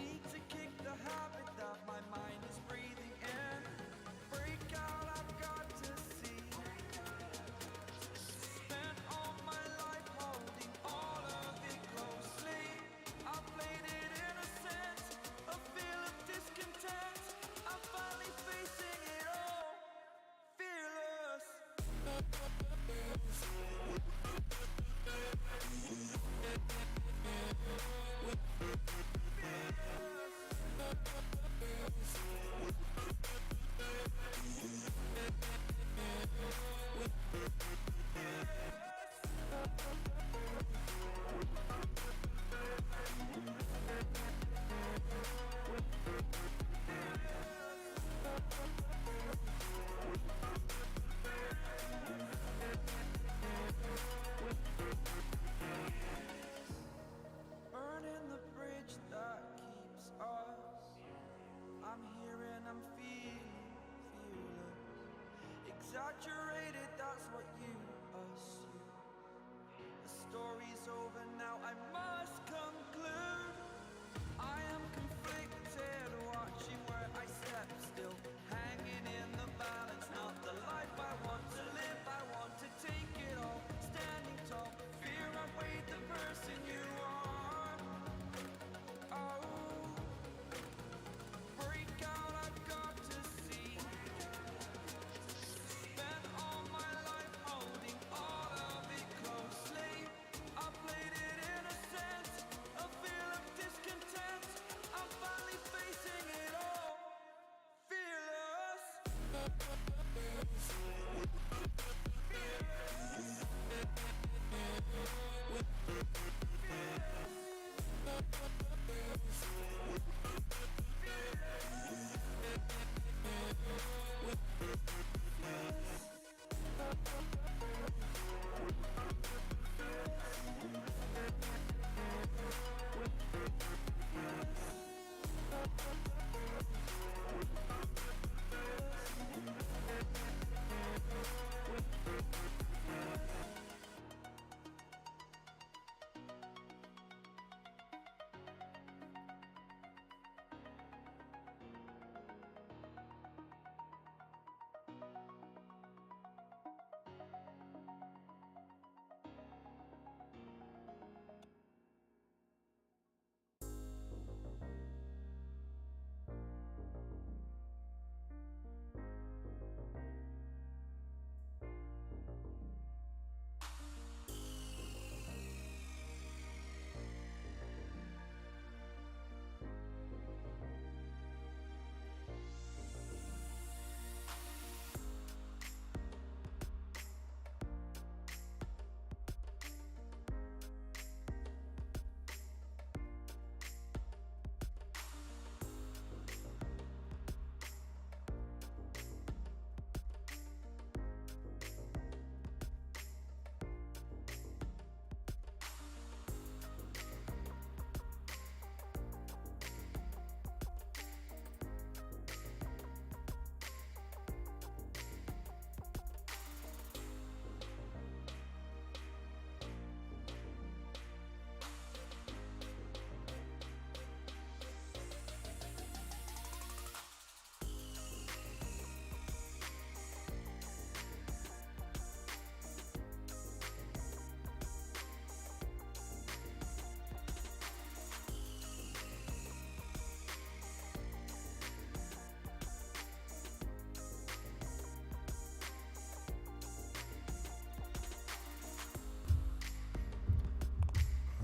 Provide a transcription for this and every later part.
Need to kick the habit that my mind is breathing in. Break out, I've got to see. Spent all my life holding all of it closely. I played it innocent, a feel of discontent. I'm finally facing it all, fearless. Burning the bridge that keeps us. I'm here and I'm feeling fearless. Exaggerated, that's what you assume. The story's over now, I must conclude. I am conflicted, watching where I step still. Hanging in the balance, not the life I want to live. I want to take it all, standing tall. Fear outweighed the person you are. Oh, break out, I've got to see. Spent all my life holding all of it closely. I played it innocent, a feel of discontent. I'm finally facing it all, fearless.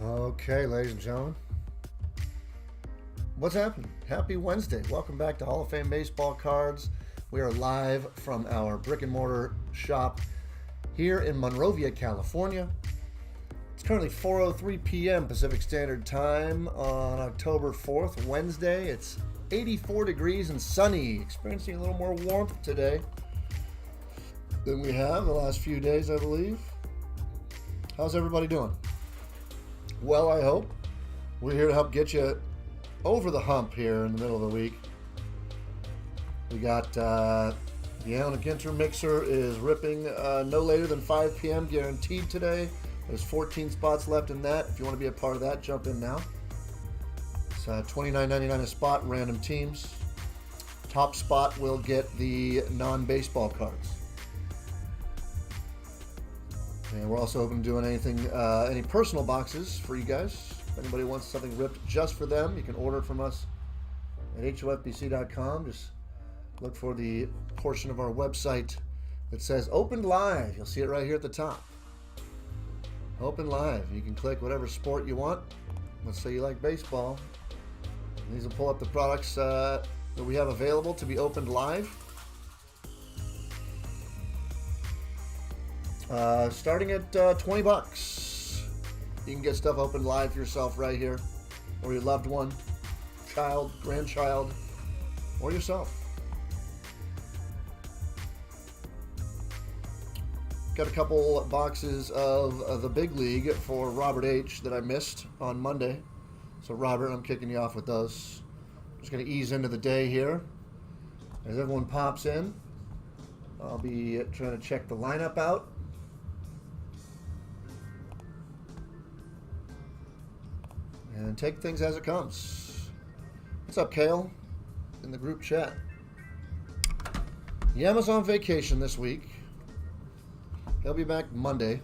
Okay, ladies and gentlemen, what's happening? Happy Wednesday. Welcome back to Hall of Fame Baseball Cards. We are live from our brick and mortar shop here in Monrovia, California. It's currently 4:03 p.m. Pacific Standard Time on October 4th, Wednesday. It's 84 degrees and sunny, experiencing a little more warmth today than we have the last few days, I believe. How's everybody doing? Well, I hope. We're here to help get you over the hump here in the middle of the week. We got the Alan Ginter mixer is ripping no later than 5 p.m. guaranteed today. There's 14 spots left in that. If you want to be a part of that, jump in now. It's $29.99 a spot, random teams. Top spot will get the non-baseball cards. And we're also open to doing any personal boxes for you guys. If anybody wants something ripped just for them, you can order it from us at HOFBC.com. Just look for the portion of our website that says Opened Live. You'll see it right here at the top. Open Live. You can click whatever sport you want. Let's say you like baseball. These will pull up the products that we have available to be opened live. Starting at $20. You can get stuff opened live for yourself right here, or your loved one, child, grandchild, or yourself. Got a couple boxes of the Big League for Robert H. that I missed on Monday. So Robert, I'm kicking you off with those. Just going to ease into the day here. As everyone pops in, I'll be trying to check the lineup out. And take things as it comes. What's up, Kale? In the group chat. Yama's on vacation this week. He'll be back Monday.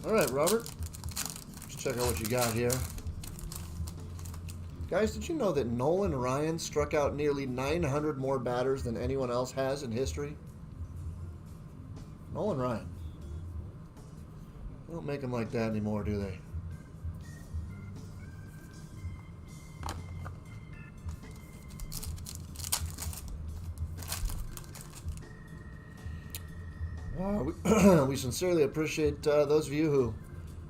All right, Robert. Let's check out what you got here. Guys, did you know that Nolan Ryan struck out nearly 900 more batters than anyone else has in history? Nolan Ryan. They don't make him like that anymore, do they? We sincerely appreciate those of you who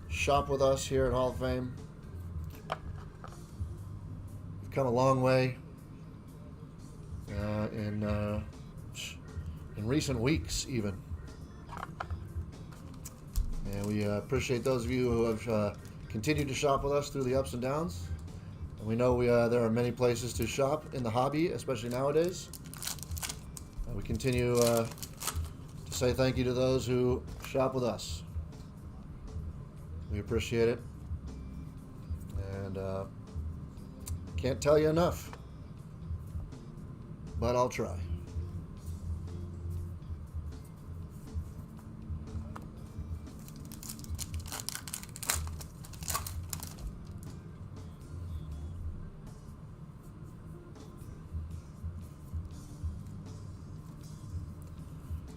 shop with us here at Hall of Fame. We've come a long way in recent weeks, even. And we appreciate those of you who have continued to shop with us through the ups and downs. And we know there are many places to shop in the hobby, especially nowadays. We continue to say thank you to those who shop with us. We appreciate it. And can't tell you enough. But I'll try.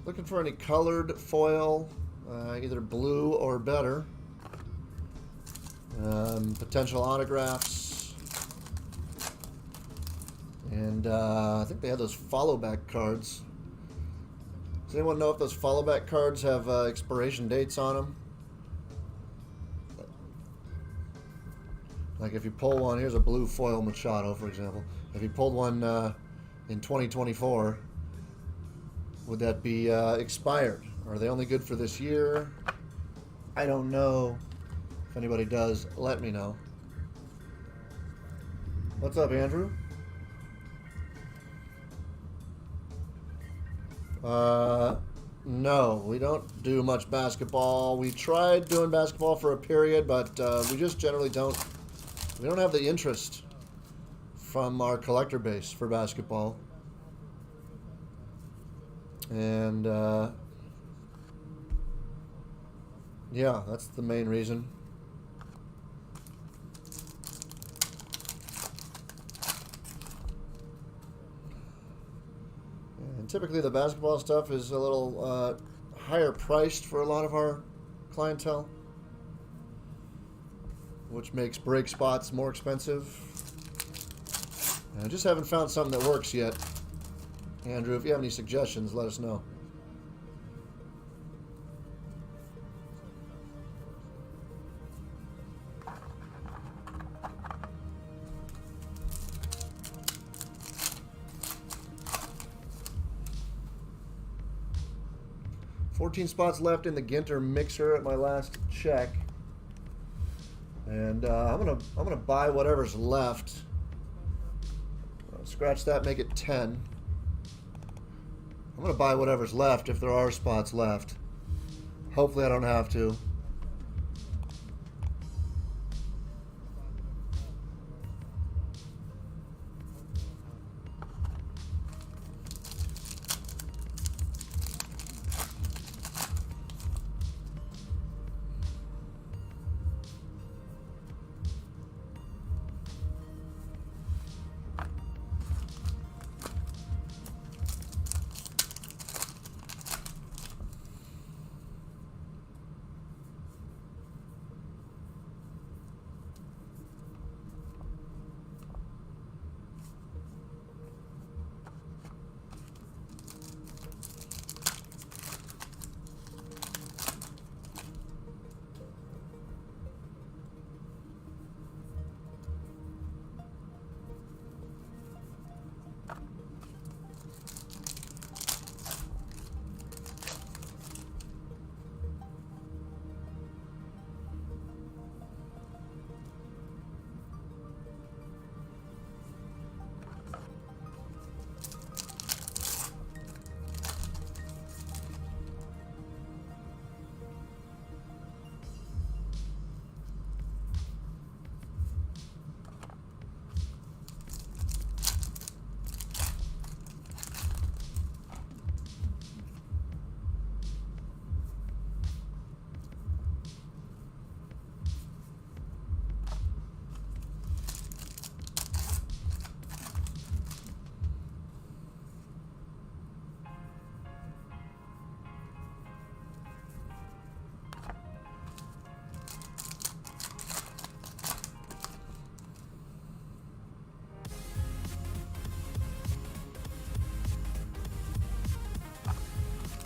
Looking for any colored foil, either blue or better. Potential autographs. And I think they have those follow back cards. Does anyone know if those follow back cards have expiration dates on them? Like if you pull one, here's a blue foil Machado, for example. If you pulled one in 2024, would that be expired? Are they only good for this year? I don't know. If anybody does, let me know. What's up, Andrew? No, we don't do much basketball. We tried doing basketball for a period, but we just generally don't. We don't have the interest from our collector base for basketball. And yeah, that's the main reason. And typically the basketball stuff is a little higher priced for a lot of our clientele, which makes break spots more expensive. And I just haven't found something that works yet. Andrew, if you have any suggestions, let us know. 14 spots left in the Ginter mixer at my last check. And I'm gonna buy whatever's left. Scratch that, make it 10. I'm gonna buy whatever's left if there are spots left. Hopefully I don't have to.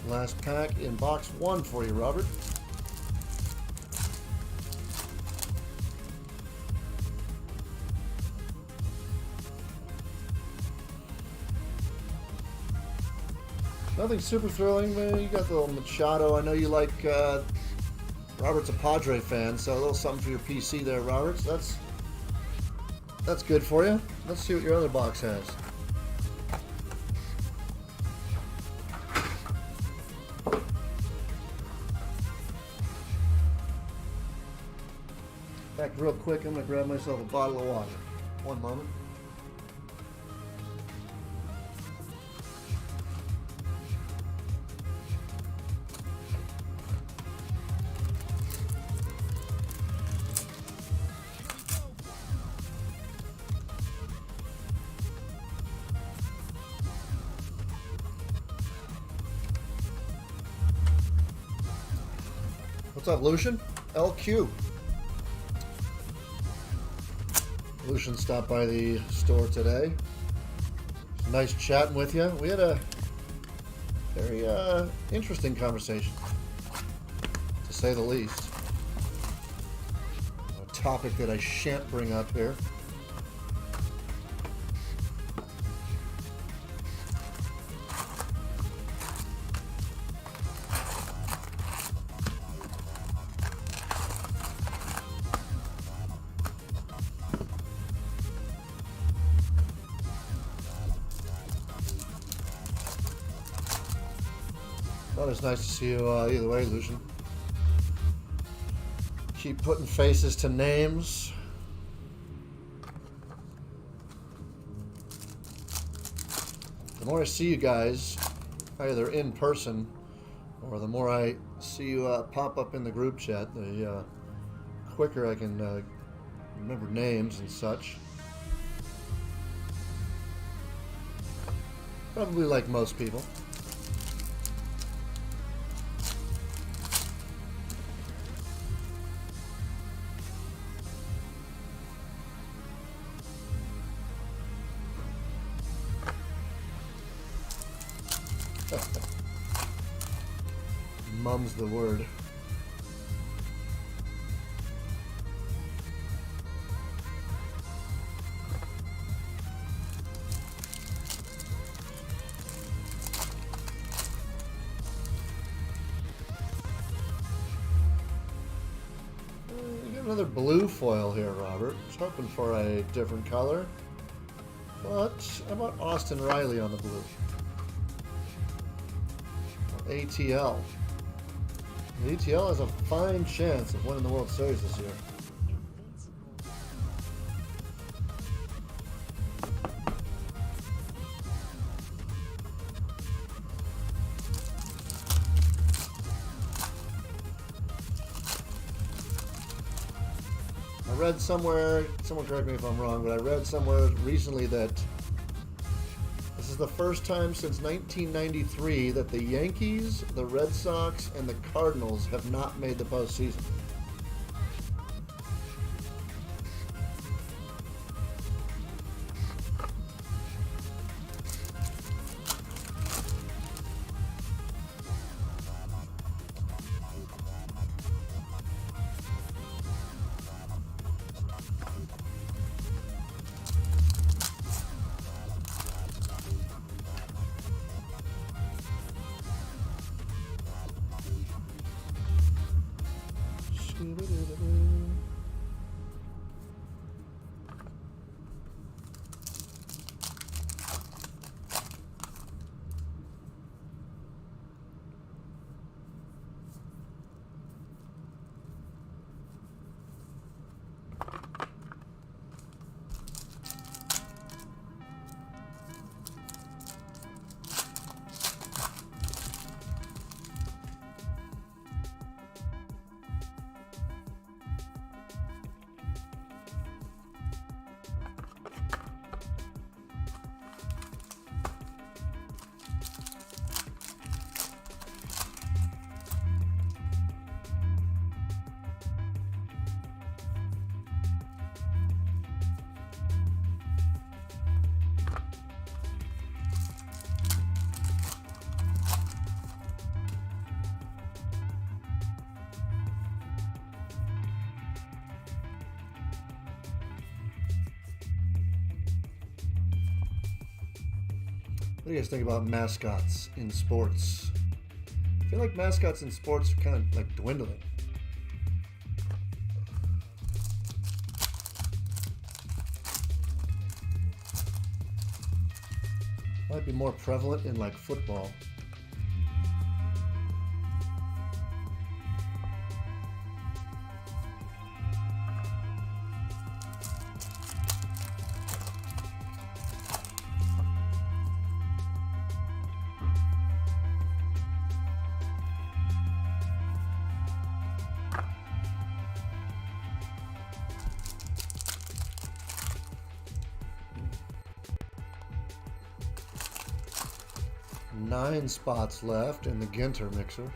Last pack in box 1 for you, Robert. Nothing super thrilling, man. You got the little Machado. I know you like, Robert's a Padre fan, so a little something for your PC there, Robert. So that's good for you. Let's see what your other box has. Back real quick, I'm going to grab myself a bottle of water. One moment. What's up, Lucian? LQ. Lucian stopped by the store today. Nice chatting with you. We had a very interesting conversation, to say the least. A topic that I shan't bring up here. Well, it's nice to see you either way, Lucian. Keep putting faces to names. The more I see you guys, either in person, or the more I see you pop up in the group chat, the quicker I can remember names and such. Probably like most people. Mum's the word. another blue foil here, Robert. I was hoping for a different color. But how about Austin Riley on the blue? ATL. The ATL has a fine chance of winning the World Series this year. I read somewhere, someone correct me if I'm wrong, but I read somewhere recently that this is the first time since 1993 that the Yankees, the Red Sox, and the Cardinals have not made the postseason. What do you guys think about mascots in sports? I feel like mascots in sports are kind of like dwindling. Might be more prevalent in like football. Nine spots left in the Ginter mixer.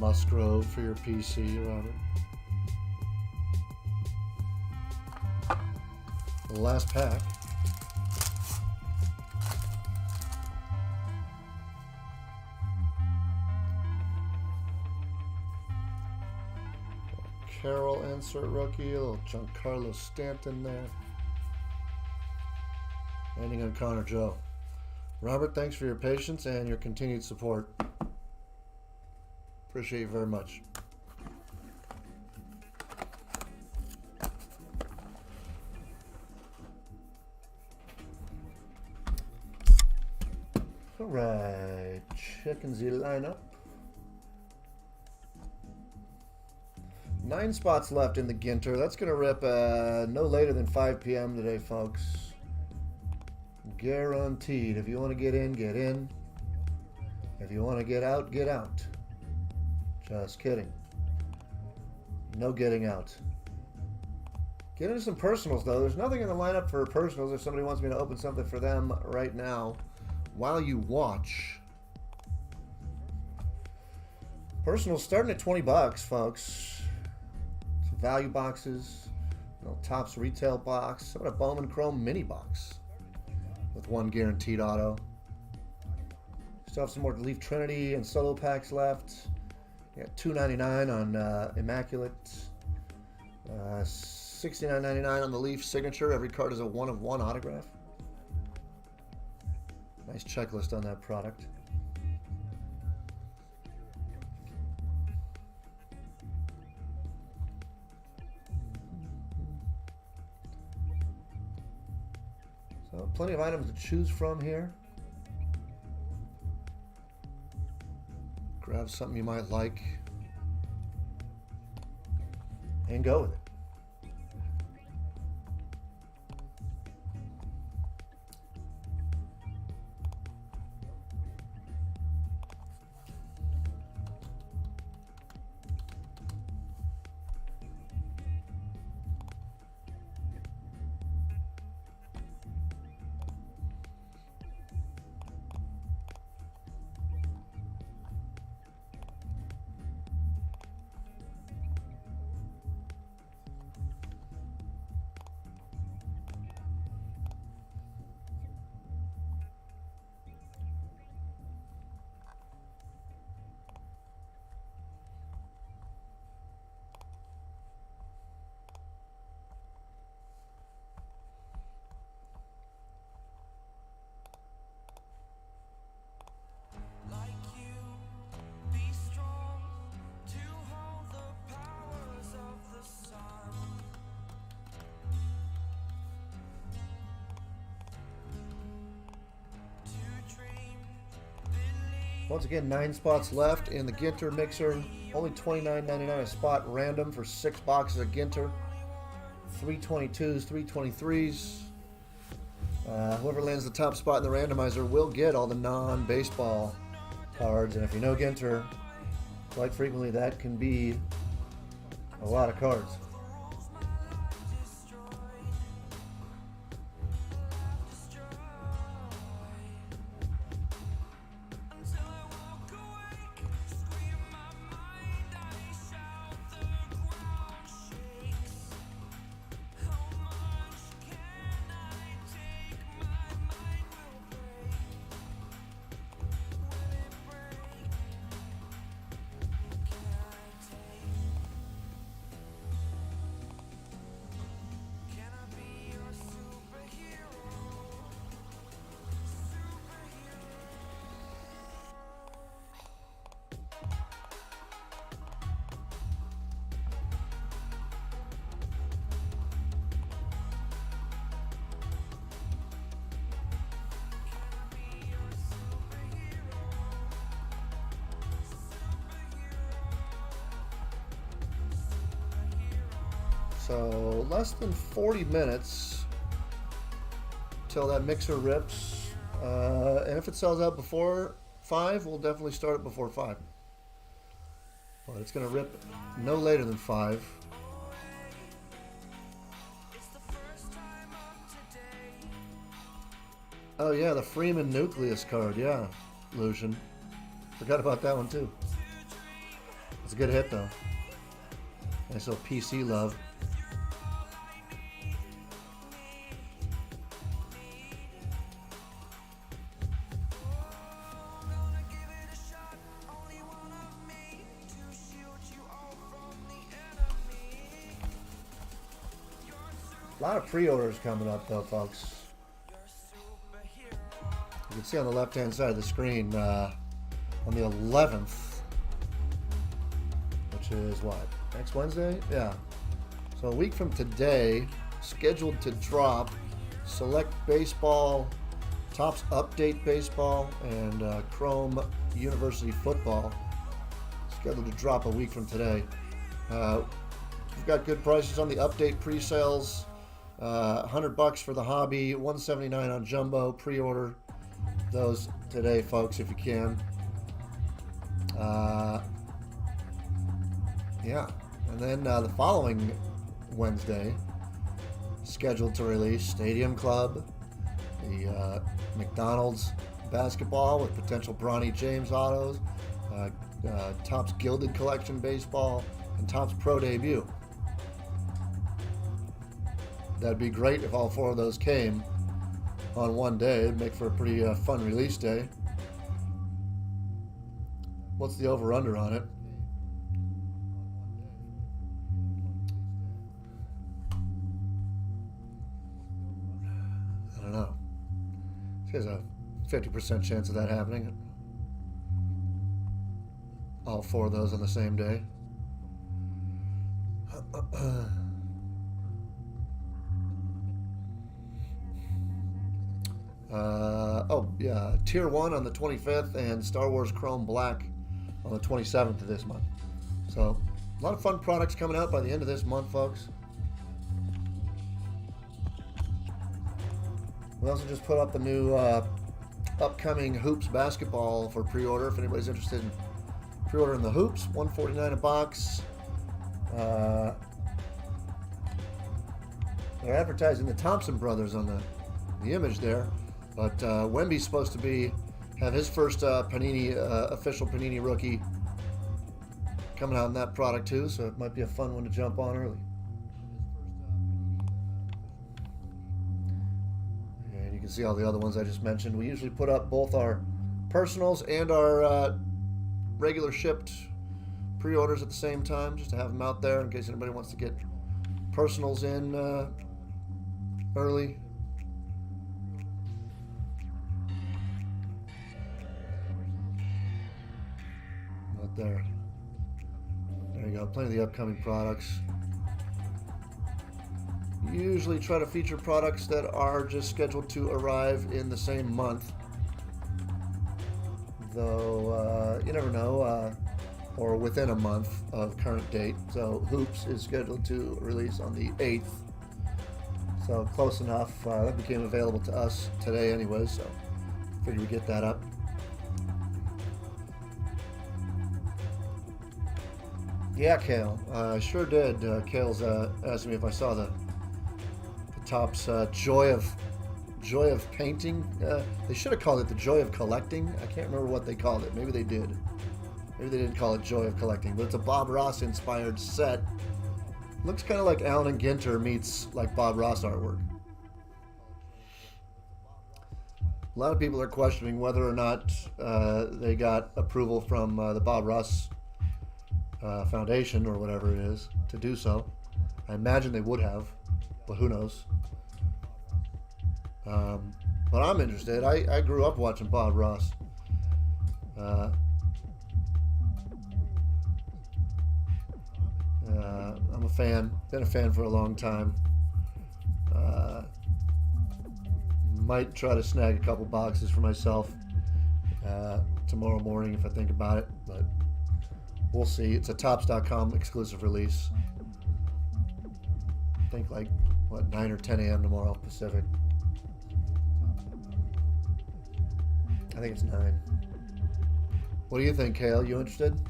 Musgrove for your PC, Robert. The last pack. Carroll insert rookie, a little Giancarlo Stanton there. Ending on Connor Joe. Robert, thanks for your patience and your continued support. Appreciate you very much. All right, checking the lineup. 9 spots left in the Ginter. That's going to rip no later than 5 p.m. today, folks. Guaranteed. If you want to get in, get in. If you want to get out, get out. Just kidding. No getting out. Get into some personals, though. There's nothing in the lineup for personals if somebody wants me to open something for them right now while you watch. Personals starting at 20 bucks, folks. Some value boxes. No Topps retail box. How about a Bowman Chrome mini box with 1 guaranteed auto? Still have some more Leaf Trinity and solo packs left. You got $2.99 on Immaculate. $69.99 on the Leaf signature. Every card is a 1-of-1 autograph. Nice checklist on that product. So plenty of items to choose from here. Grab something you might like and go with it. Once again, 9 spots left in the Ginter mixer. Only $29.99 a spot, random for 6 boxes of Ginter. 322s, 323s. Whoever lands the top spot in the randomizer will get all the non-baseball cards. And if you know Ginter, quite frequently that can be a lot of cards. So less than 40 minutes till that mixer rips. And if it sells out before 5, we'll definitely start it before 5. But it's going to rip no later than 5. Oh yeah, the Freeman Nucleus card. Yeah, Lucian. Forgot about that one too. It's a good hit though. Nice little PC love. A lot of pre-orders coming up though, folks. You can see on the left-hand side of the screen on the 11th, which is what? Next Wednesday? Yeah. So a week from today, scheduled to drop Select Baseball, Topps Update Baseball, and Chrome University Football. Scheduled to drop a week from today. We've got good prices on the update pre-sales. $100 for the hobby, $179 on jumbo. Pre-order those today, folks, if you can. Yeah, and then the following Wednesday, scheduled to release Stadium Club, the McDonald's basketball with potential Bronny James autos, Topps Gilded Collection baseball, and Topps Pro debut. That'd be great if all four of those came on one day. It'd make for a pretty fun release day. What's the over-under on it? I don't know. There's a 50% chance of that happening. All four of those on the same day. Tier 1 on the 25th and Star Wars Chrome Black on the 27th of this month. So, a lot of fun products coming out by the end of this month, folks. We also just put up the new upcoming Hoops basketball for pre-order. If anybody's interested in pre-ordering the Hoops, $149 a box. They're advertising the Thompson brothers on the image there. But Wemby's supposed to have his first Panini official Panini rookie coming out in that product too, so it might be a fun one to jump on early. And you can see all the other ones I just mentioned. We usually put up both our personals and our regular shipped pre-orders at the same time, just to have them out there in case anybody wants to get personals in early. There you go. Plenty of the upcoming products. Usually try to feature products that are just scheduled to arrive in the same month, though you never know, or within a month of current date. So Hoops is scheduled to release on the 8th, so close enough. That became available to us today anyway, so figured we'd get that up. Yeah, Kale. I sure did. Kale's asked me if I saw the Topps Joy of Painting. They should have called it the Joy of Collecting. I can't remember what they called it. Maybe they did. Maybe they didn't call it Joy of Collecting, but it's a Bob Ross inspired set. Looks kind of like Allen and Ginter meets like Bob Ross artwork. A lot of people are questioning whether or not they got approval from the Bob Ross Foundation or whatever it is to do so. I imagine they would have, but who knows. But I'm interested. I grew up watching Bob Ross. I'm a fan. Been a fan for a long time. Might try to snag a couple boxes for myself tomorrow morning if I think about it, but we'll see. It's a Topps.com exclusive release. I think like, 9 or 10 a.m. tomorrow Pacific. I think it's 9. What do you think, Kale? You interested?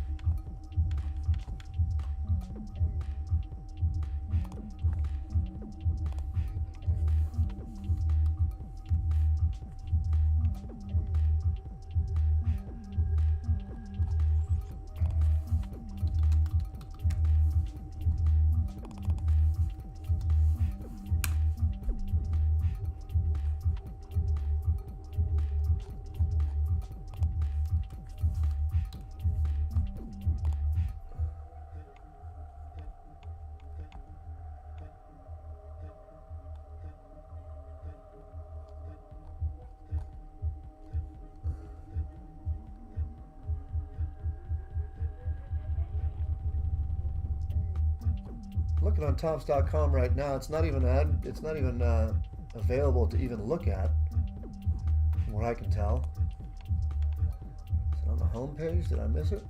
Looking on Topps.com right now, it's not even available to even look at, from what I can tell. Is it on the home page? Did I miss it?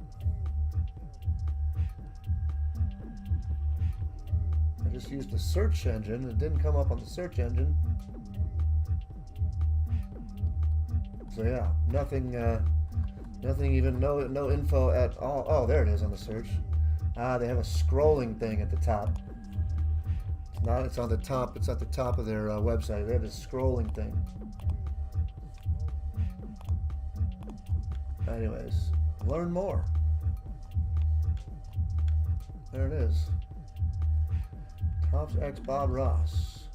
I just used the search engine. It didn't come up on the search engine. So yeah, nothing, nothing even, no info at all. Oh, there it is on the search. Ah, they have a scrolling thing at the top. It's not, it's on the top, it's at the top of their website. They have a scrolling thing. Anyways, learn more. There it is. Topps X Bob Ross.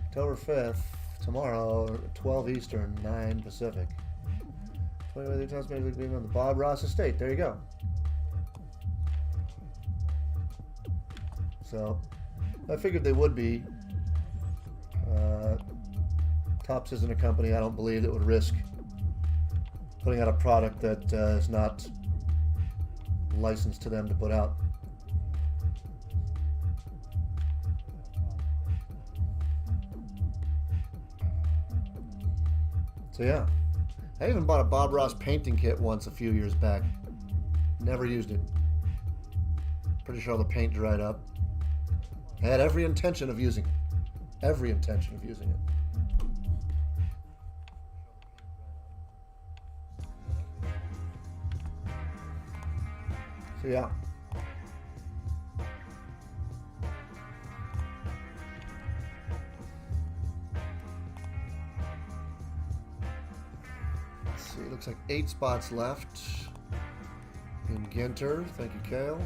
October 5th, tomorrow, 12 Eastern, 9 Pacific. 20 Topps Major League being on the Bob Ross estate. There you go. So, I figured they would be. Topps isn't a company I don't believe that would risk putting out a product that is not licensed to them to put out. So yeah, I even bought a Bob Ross painting kit once a few years back. Never used it. Pretty sure the paint dried up. I had every intention of using it. Every intention of using it. So yeah. Let's see, it looks like 8 spots left in Ginter. Thank you, Kale.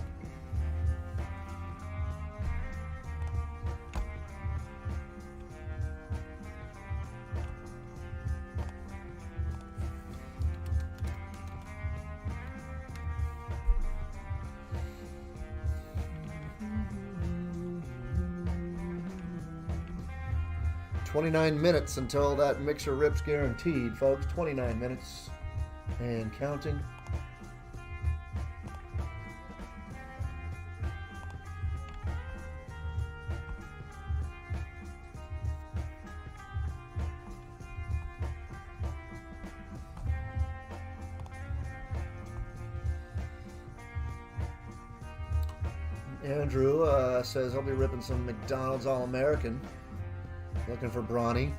"29 minutes until that mixer rips guaranteed, folks. 29 minutes and counting. Andrew says I'll be ripping some McDonald's All-American. Looking for Brawny.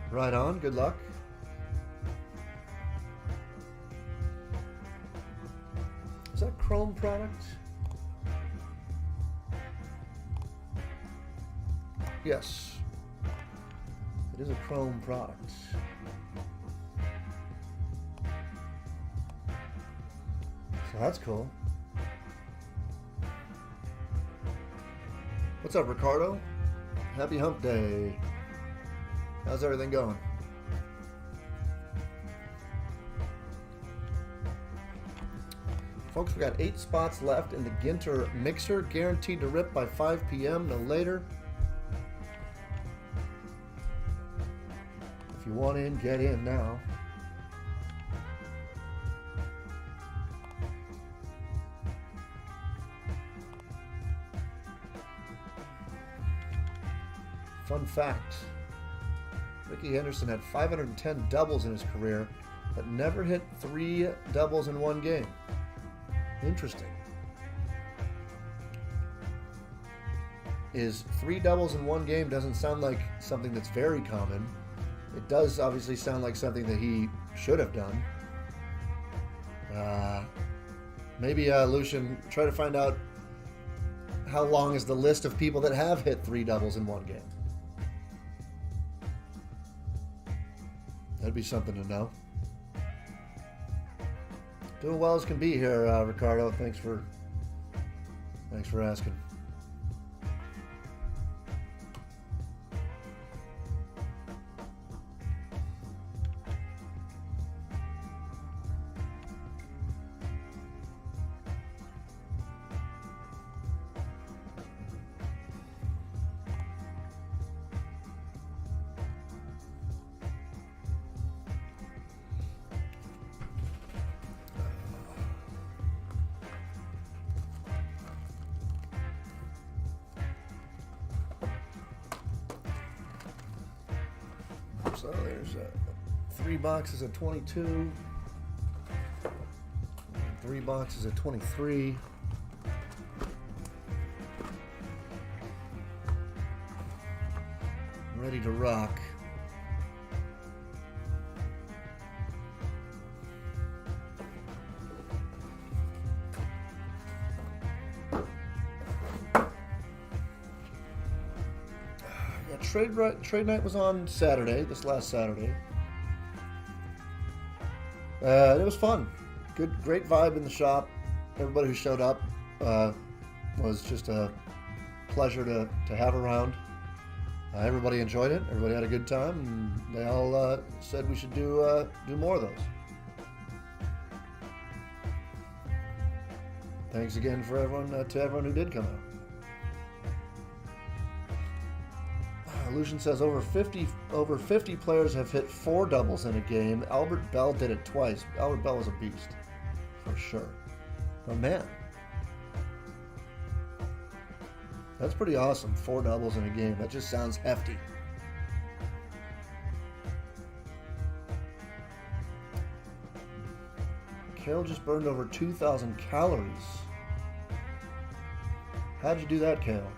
Right on. Good luck. Is that Chrome product? Yes. It is a Chrome product. So that's cool. What's up, Ricardo? Happy Hump Day. How's everything going? Folks, we got 8 spots left in the Ginter mixer, guaranteed to rip by 5 p.m. no later. If you want in, get in now. Fun fact, Ricky Henderson had 510 doubles in his career, but never hit 3 doubles in one game. Interesting. Is 3 doubles in one game doesn't sound like something that's very common. It does obviously sound like something that he should have done. Maybe Lucian, try to find out how long is the list of people that have hit 3 doubles in one game. That'd be something to know. Doing well as can be here, Ricardo. Thanks for asking. So there's 3 boxes of 22, 3 boxes of 23, ready to rock. Yeah, trade night was on Saturday, this last Saturday. It was fun. Great vibe in the shop. Everybody who showed up was just a pleasure to have around. Everybody enjoyed it. Everybody had a good time, and they all said we should do more of those. Thanks again for everyone to everyone who did come out. Lucian says over 50 players have hit 4 doubles in a game. Albert Bell did it twice. Albert Bell was a beast, for sure. But man, that's pretty awesome. 4 doubles in a game. That just sounds hefty. Kale just burned over 2,000 calories. How'd you do that, Kale?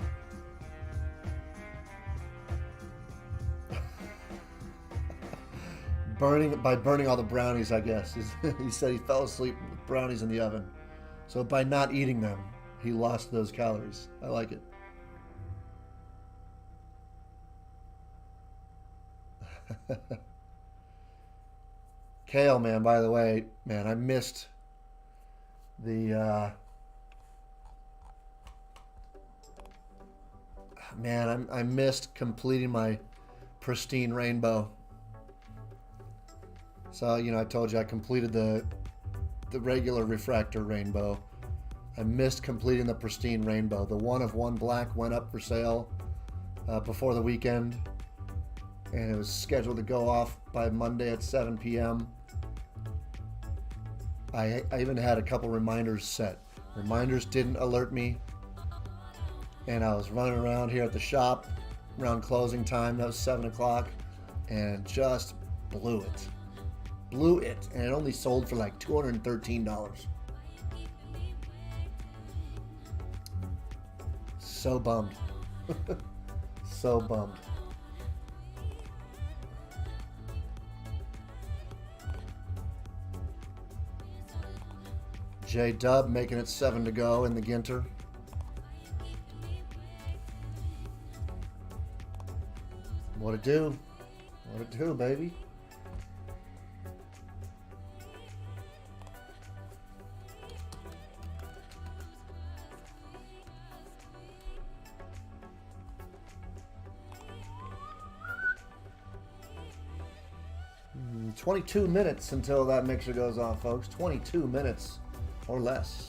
Burning all the brownies, I guess. He said he fell asleep with brownies in the oven. So by not eating them, he lost those calories. I like it. Kale, man, by the way, man, I missed the I missed completing my pristine rainbow. So, I told you I completed the regular refractor rainbow. I missed completing the pristine rainbow. The 1 of 1 black went up for sale before the weekend, and it was scheduled to go off by Monday at 7 p.m. I even had a couple reminders set. Reminders didn't alert me, and I was running around here at the shop around closing time. That was 7 o'clock, and just blew it. And it only sold for like $213. So bummed. So bummed. J Dub making it 7 to go in the Ginter. What it do? What it do, baby? Mm, 22 minutes until that mixer goes off, folks. 22 minutes or less.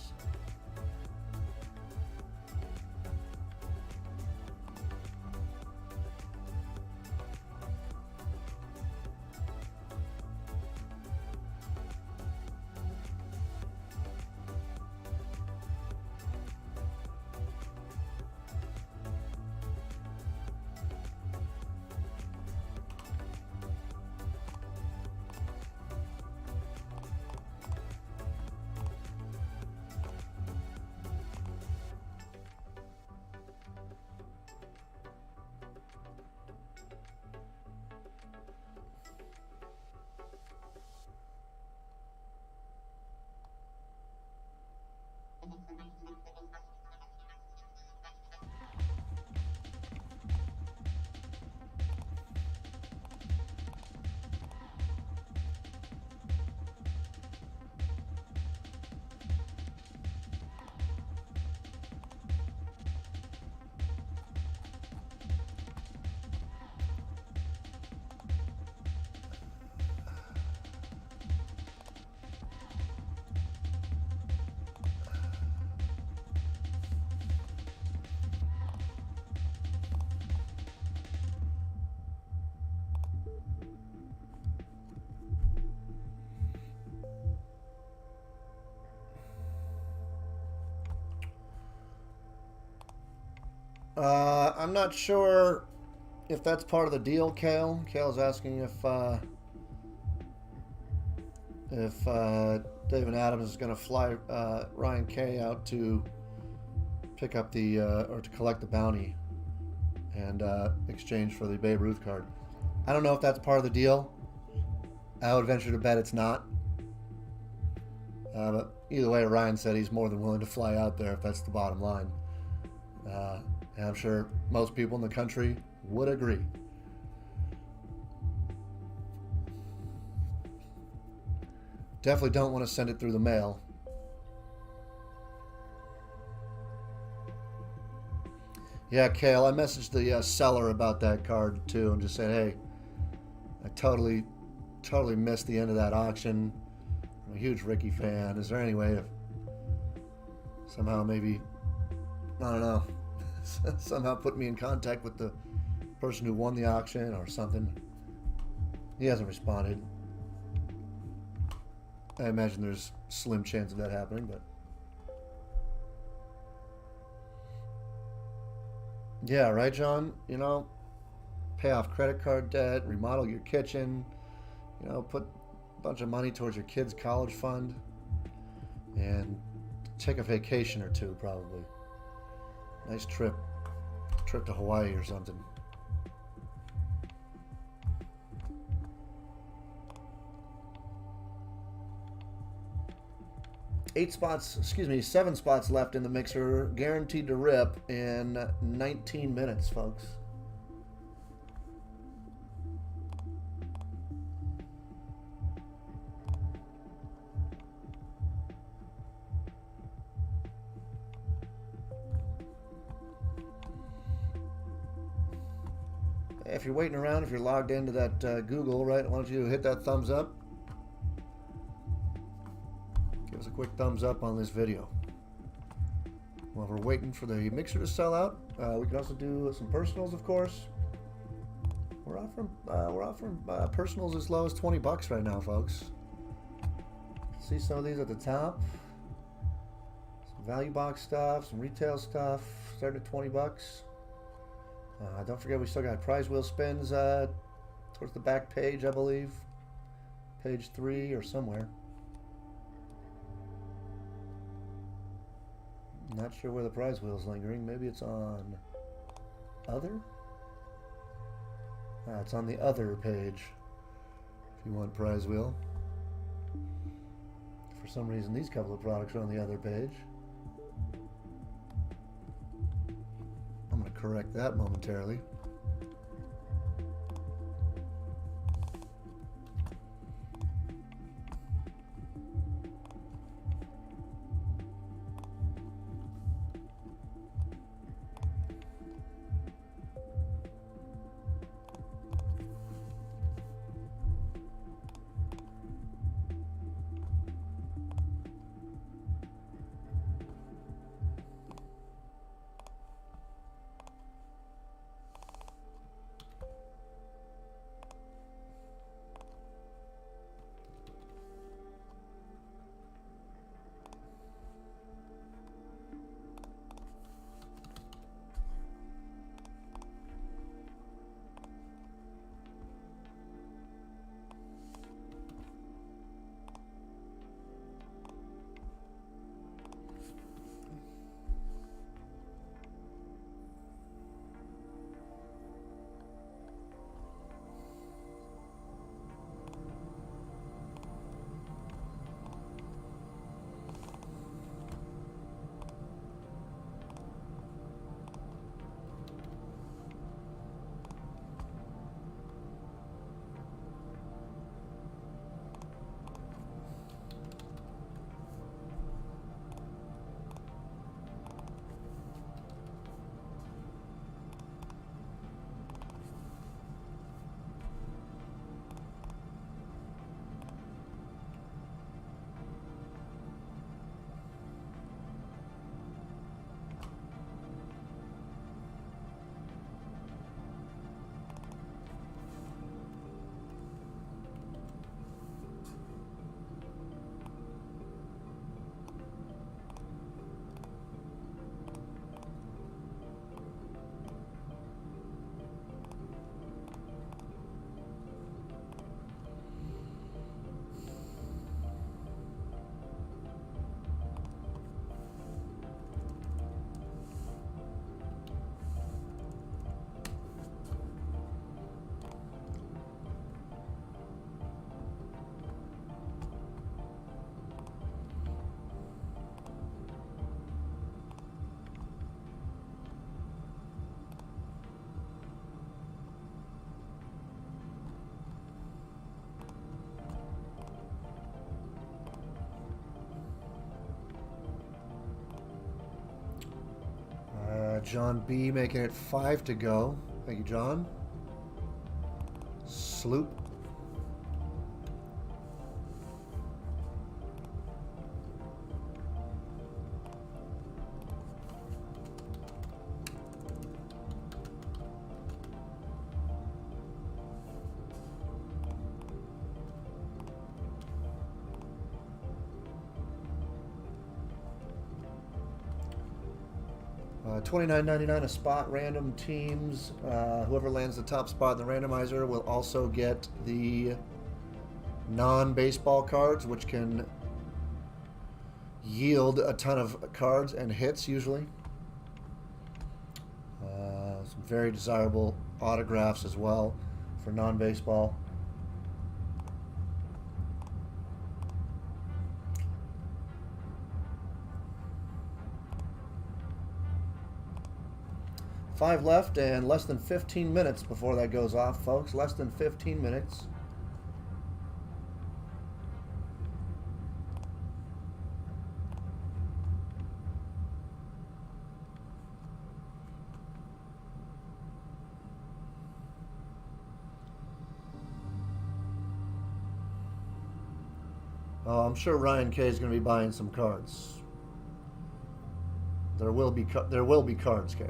I'm not sure if that's part of the deal, Kale. Kale's asking if David Adams is going to fly Ryan Kay out to pick up the or to collect the bounty and exchange for the Babe Ruth card. I don't know if that's part of the deal. I would venture to bet it's not. But either way, Ryan said he's more than willing to fly out there if that's the bottom line. And I'm sure most people in the country would agree. Definitely don't want to send it through the mail. Yeah, Kale, I messaged the seller about that card too and just said, hey, I totally missed the end of that auction. I'm a huge Ricky fan. Is there any way of somehow maybe, I don't know, somehow put me in contact with the person who won the auction or something? He hasn't responded. I imagine there's slim chance of that happening, but yeah, right, John? You know, pay off credit card debt, remodel your kitchen, you know, put a bunch of money towards your kids' college fund, and take a vacation or two, probably. Nice trip to Hawaii or something. 7 spots left in the mixer, guaranteed to rip in 19 minutes, folks. If you're waiting around, if you're logged into that Google, right, why don't you hit that thumbs up? Give us a quick thumbs up on this video. While we're waiting for the mixer to sell out, we can also do some personals, of course. We're offering personals as low as $20 right now, folks. See some of these at the top. Some value box stuff, some retail stuff, starting at $20. Don't forget, we still got prize wheel spins towards the back page, I believe. Page 3 or somewhere. Not sure where the prize wheel is lingering. Maybe it's on other? It's on the other page if you want prize wheel. For some reason, these couple of products are on the other page. I'm going to correct that momentarily. John B making it 5 to go. Thank you, John. Sloop. $29.99 a spot, random teams. Whoever lands the top spot in the randomizer will also get the non-baseball cards, which can yield a ton of cards and hits usually. Some very desirable autographs as well for non-baseball. Five left and less than 15 minutes before that goes off, folks. Less than 15 minutes. Oh, I'm sure Ryan K is going to be buying some cards. There will be cards, K.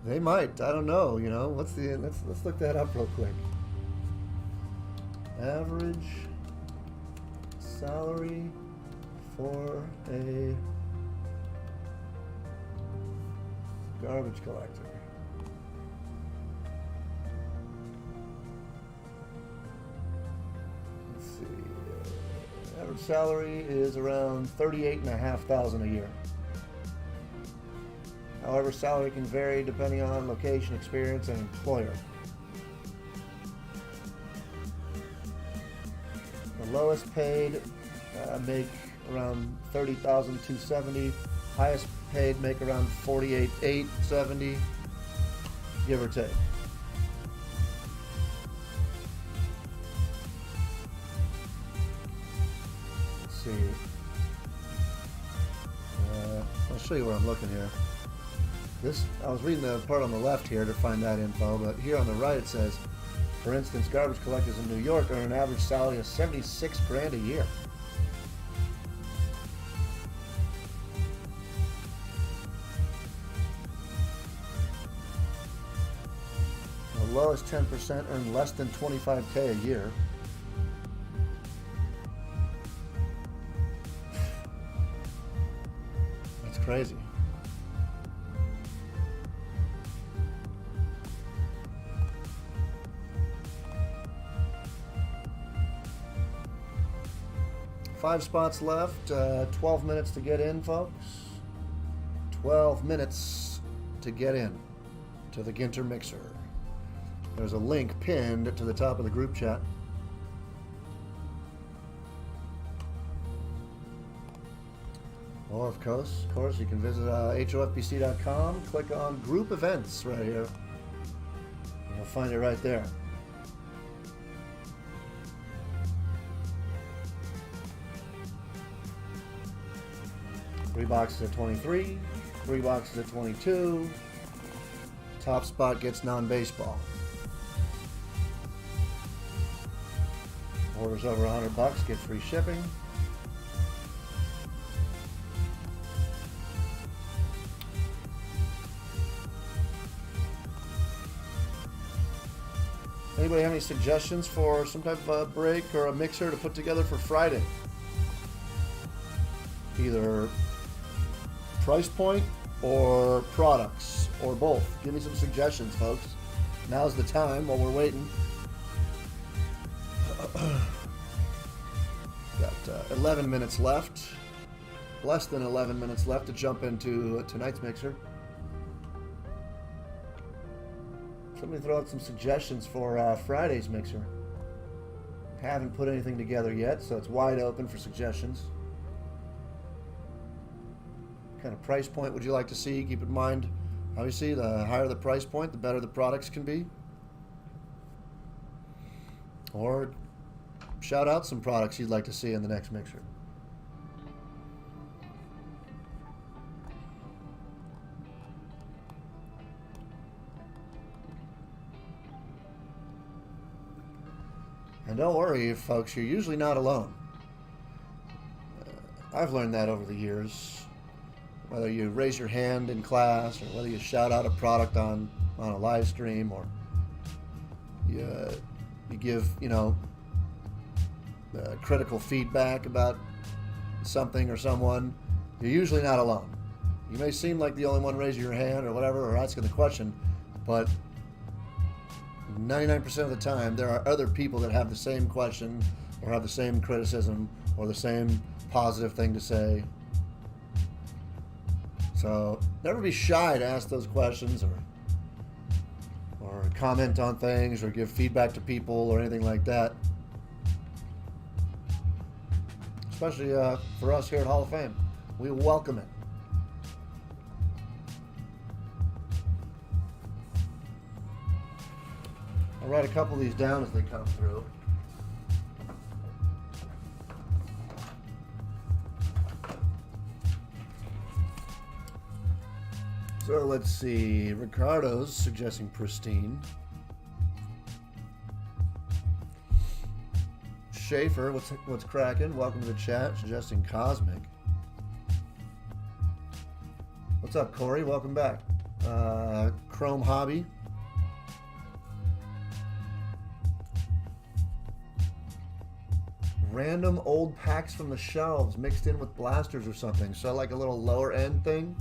They might. I don't know. You know, let's look that up real quick. Average salary for a garbage collector. Let's see. Average salary is around $38,500 a year. However, salary can vary depending on location, experience, and employer. The lowest paid make around $30,270. Highest paid make around $48,870, give or take. Let's see. I'll show you where I'm looking here. I was reading the part on the left here to find that info, but here on the right it says, for instance, garbage collectors in New York earn an average salary of $76,000 a year. The lowest 10% earn less than $25,000 a year. That's crazy. Five spots left, 12 minutes to get in, folks. 12 minutes to get in to the Ginter Mixer. There's a link pinned to the top of the group chat. Or, of course, you can visit HOFBC.com, click on Group Events right here. You'll find it right there. Three boxes at 23, 3 boxes at 22. Top spot gets non-baseball. Orders over $100 get free shipping. Anybody have any suggestions for some type of a break or a mixer to put together for Friday? Either price point or products or both. Give me some suggestions, folks. Now's the time while we're waiting. Got 11 minutes left. Less than 11 minutes left to jump into tonight's mixer. Somebody throw out some suggestions for Friday's mixer. Haven't put anything together yet, so it's wide open for suggestions. What kind of price point would you like to see? Keep in mind, obviously, the higher the price point, the better the products can be. Or shout out some products you'd like to see in the next mixer. And don't worry, folks, you're usually not alone. I've learned that over the years. Whether you raise your hand in class, or whether you shout out a product on a live stream, or you give, critical feedback about something or someone, you're usually not alone. You may seem like the only one raising your hand or whatever, or asking the question, but 99% of the time there are other people that have the same question or have the same criticism or the same positive thing to say. So never be shy to ask those questions, or comment on things, or give feedback to people or anything like that. Especially for us here at Hall of Fame. We welcome it. I'll write a couple of these down as they come through. So let's see. Ricardo's suggesting pristine. Schaefer, what's cracking? Welcome to the chat, suggesting cosmic. What's up, Corey? Welcome back. Chrome Hobby. Random old packs from the shelves mixed in with blasters or something. So like a little lower end thing.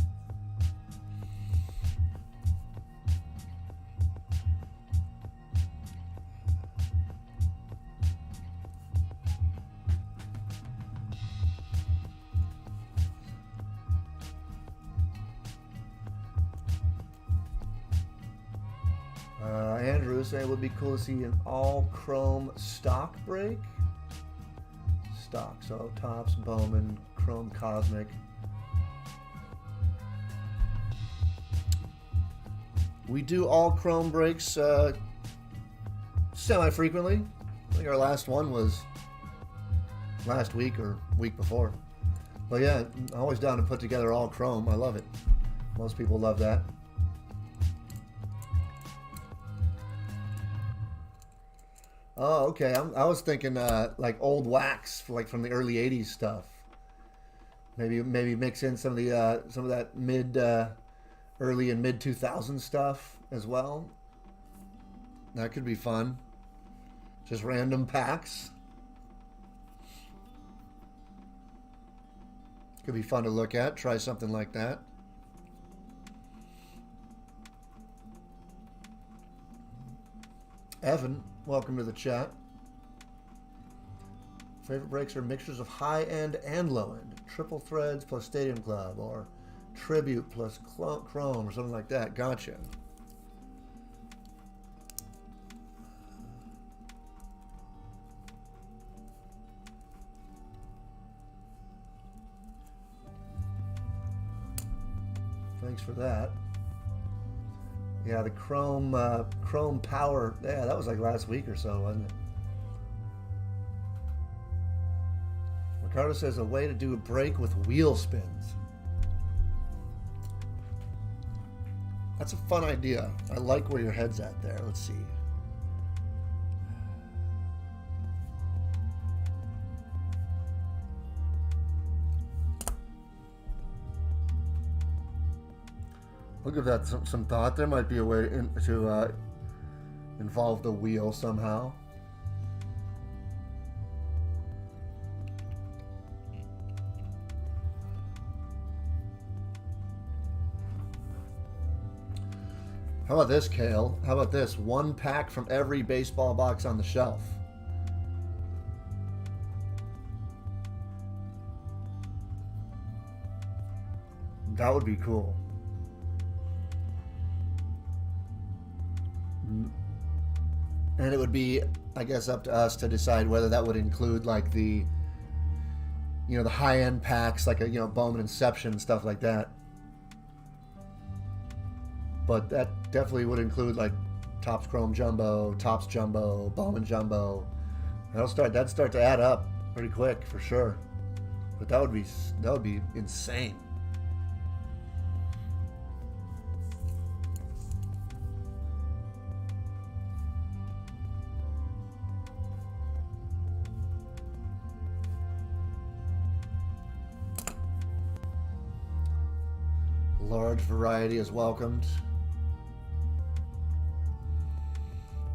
Andrew saying it would be cool to see an all chrome stock break. Stock, so Topps, Bowman, Chrome Cosmic. We do all chrome breaks semi-frequently. I think our last one was last week or week before. But yeah, I'm always down to put together all chrome. I love it. Most people love that. Oh, okay. I was thinking like old wax, like from the early '80s stuff. Maybe mix in some of that early and mid 2000s stuff as well. That could be fun. Just random packs. Could be fun to look at. Try something like that. Evan, welcome to the chat. Favorite breaks are mixtures of high-end and low-end. Triple threads plus Stadium Club, or Tribute plus Chrome, or something like that. Gotcha. Thanks for that. Yeah, the Chrome Power. Yeah, that was like last week or so, wasn't it? Ricardo says a way to do a break with wheel spins. That's a fun idea. I like where your head's at there. Let's see. I'll give that some thought. There might be a way to involve the wheel somehow. How about this, Kale? How about this? One pack from every baseball box on the shelf. That would be cool. And it would be, I guess, up to us to decide whether that would include like the high-end packs, like a Bowman Inception, stuff like that. But that definitely would include like Topps Chrome Jumbo, Topps Jumbo, Bowman Jumbo. That'd start to add up pretty quick for sure. But that would be insane. Large variety is welcomed.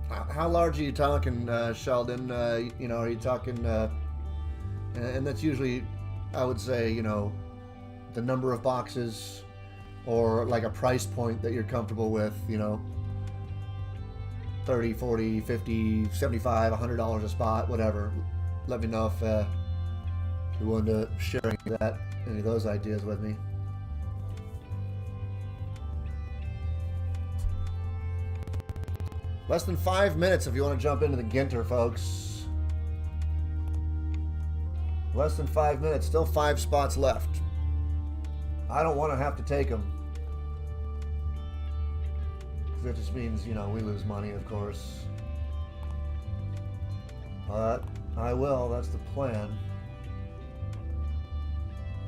How large are you talking, Sheldon? You know, are you talking, and that's usually, I would say, you know, the number of boxes or like a price point that you're comfortable with, you know, 30, 40, 50, 75, $100 a spot, whatever. Let me know if you're willing to share any of those ideas with me. Less than 5 minutes if you want to jump into the Ginter, folks. Less than 5 minutes. Still 5 spots left. I don't want to have to take them. Because that just means, you know, we lose money, of course. But I will. That's the plan.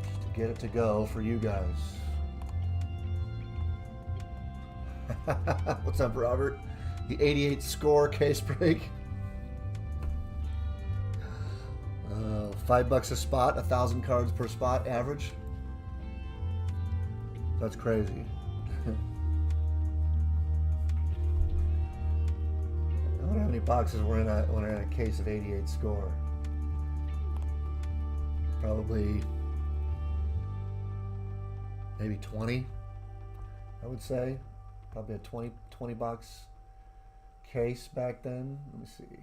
Just to get it to go for you guys. What's up, Robert? The 88 score case break. $5 a spot, 1,000 cards per spot average. That's crazy. I wonder how many boxes were in a case of 88 score. Probably maybe 20, I would say. Probably a 20 box case back then. Let me see.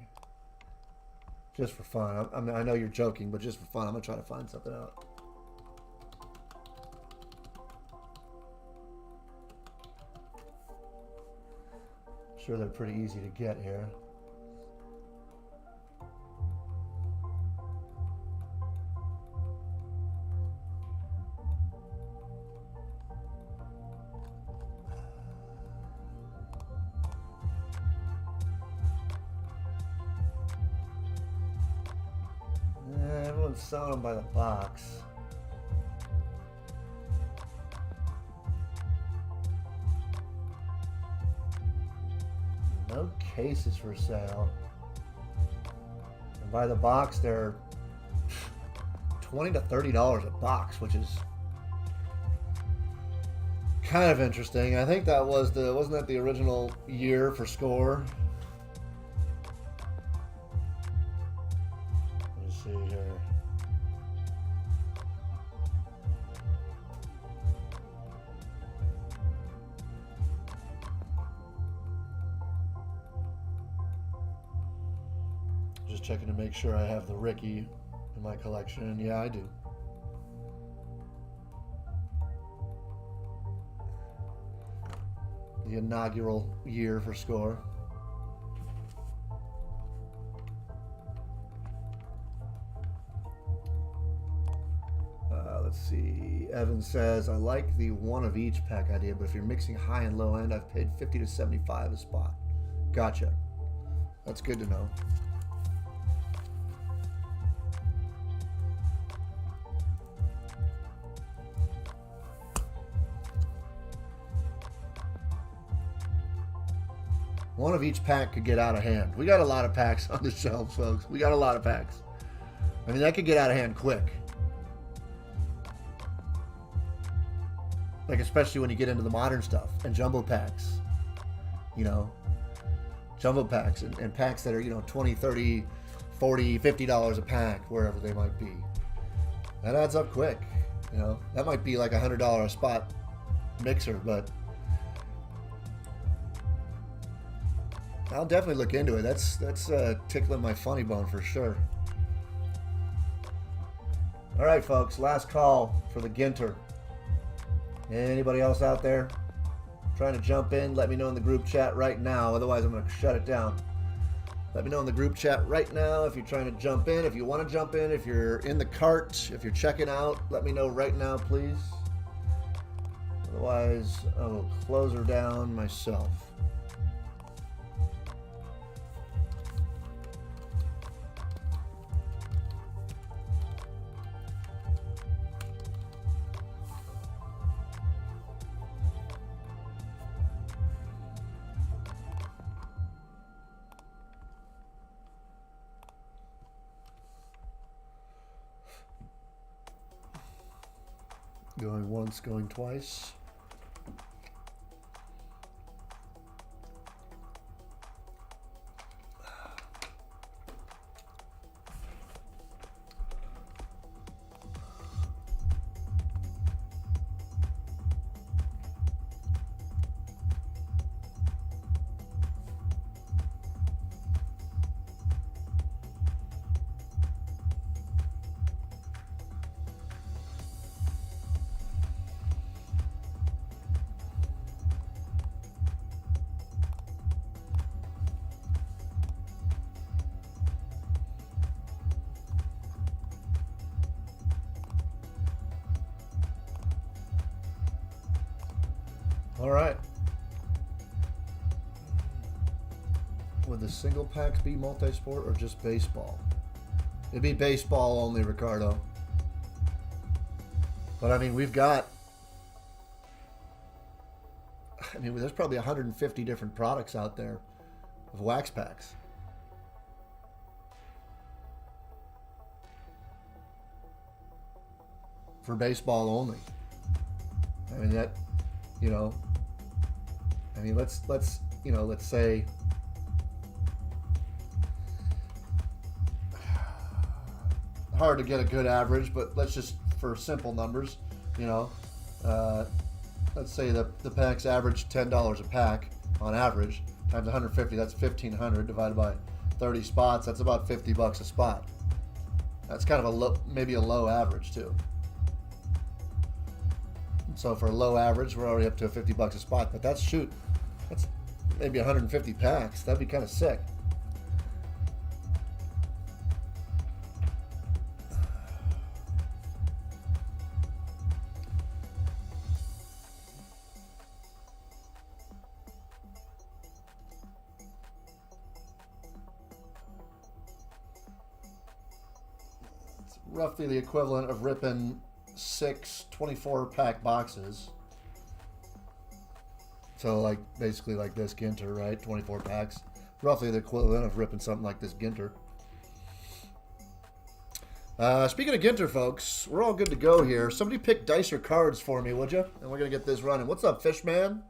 Just for fun. I mean, I know you're joking, but just for fun, I'm gonna try to find something out. I'm sure they're pretty easy to get here. Everyone's selling them by the box. No cases for sale. And by the box, they're $20 to $30 a box, which is kind of interesting. I think that was wasn't that the original year for score? Let me see here. Just checking to make sure I have the Ricky in my collection, and yeah, I do. The inaugural year for score. Let's see. Evan says, I like the one of each pack idea, but if you're mixing high and low end, I've paid 50 to 75 a spot. Gotcha. That's good to know. One of each pack could get out of hand. We got a lot of packs on the shelves, folks. We got a lot of packs. I mean, that could get out of hand quick. Like, especially when you get into the modern stuff and jumbo packs. You know, jumbo packs and packs that are, you know, $20, $30, $40, $50 a pack, wherever they might be. That adds up quick. You know, that might be like $100 a spot mixer, but I'll definitely look into it. That's tickling my funny bone for sure. All right, folks. Last call for the Ginter. Anybody else out there trying to jump in? Let me know in the group chat right now. Otherwise, I'm going to shut it down. Let me know in the group chat right now if you're trying to jump in. If you want to jump in, if you're in the cart, if you're checking out, let me know right now, please. Otherwise, I will close her down myself. Going once, going twice. All right. Would the single packs be multi-sport or just baseball? It'd be baseball only, Ricardo. But I mean, we've got, there's probably 150 different products out there of wax packs. For baseball only. I mean, that, let's say, hard to get a good average, but let's just, for simple numbers, let's say the packs average $10 a pack on average, times 150, that's 1,500 divided by 30 spots, that's about $50 a spot. That's kind of maybe a low average too. So for a low average, we're already up to $50 a spot, but that's maybe 150 packs. That'd be kind of sick. Roughly the equivalent of ripping 6 24-pack boxes. So basically like this Ginter, right? 24 packs. Roughly the equivalent of ripping something like this Ginter. Speaking of Ginter, folks, we're all good to go here. Somebody pick Dicer cards for me, would you? And we're going to get this running. What's up, Fishman?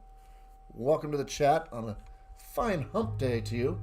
Welcome to the chat on a fine hump day to you.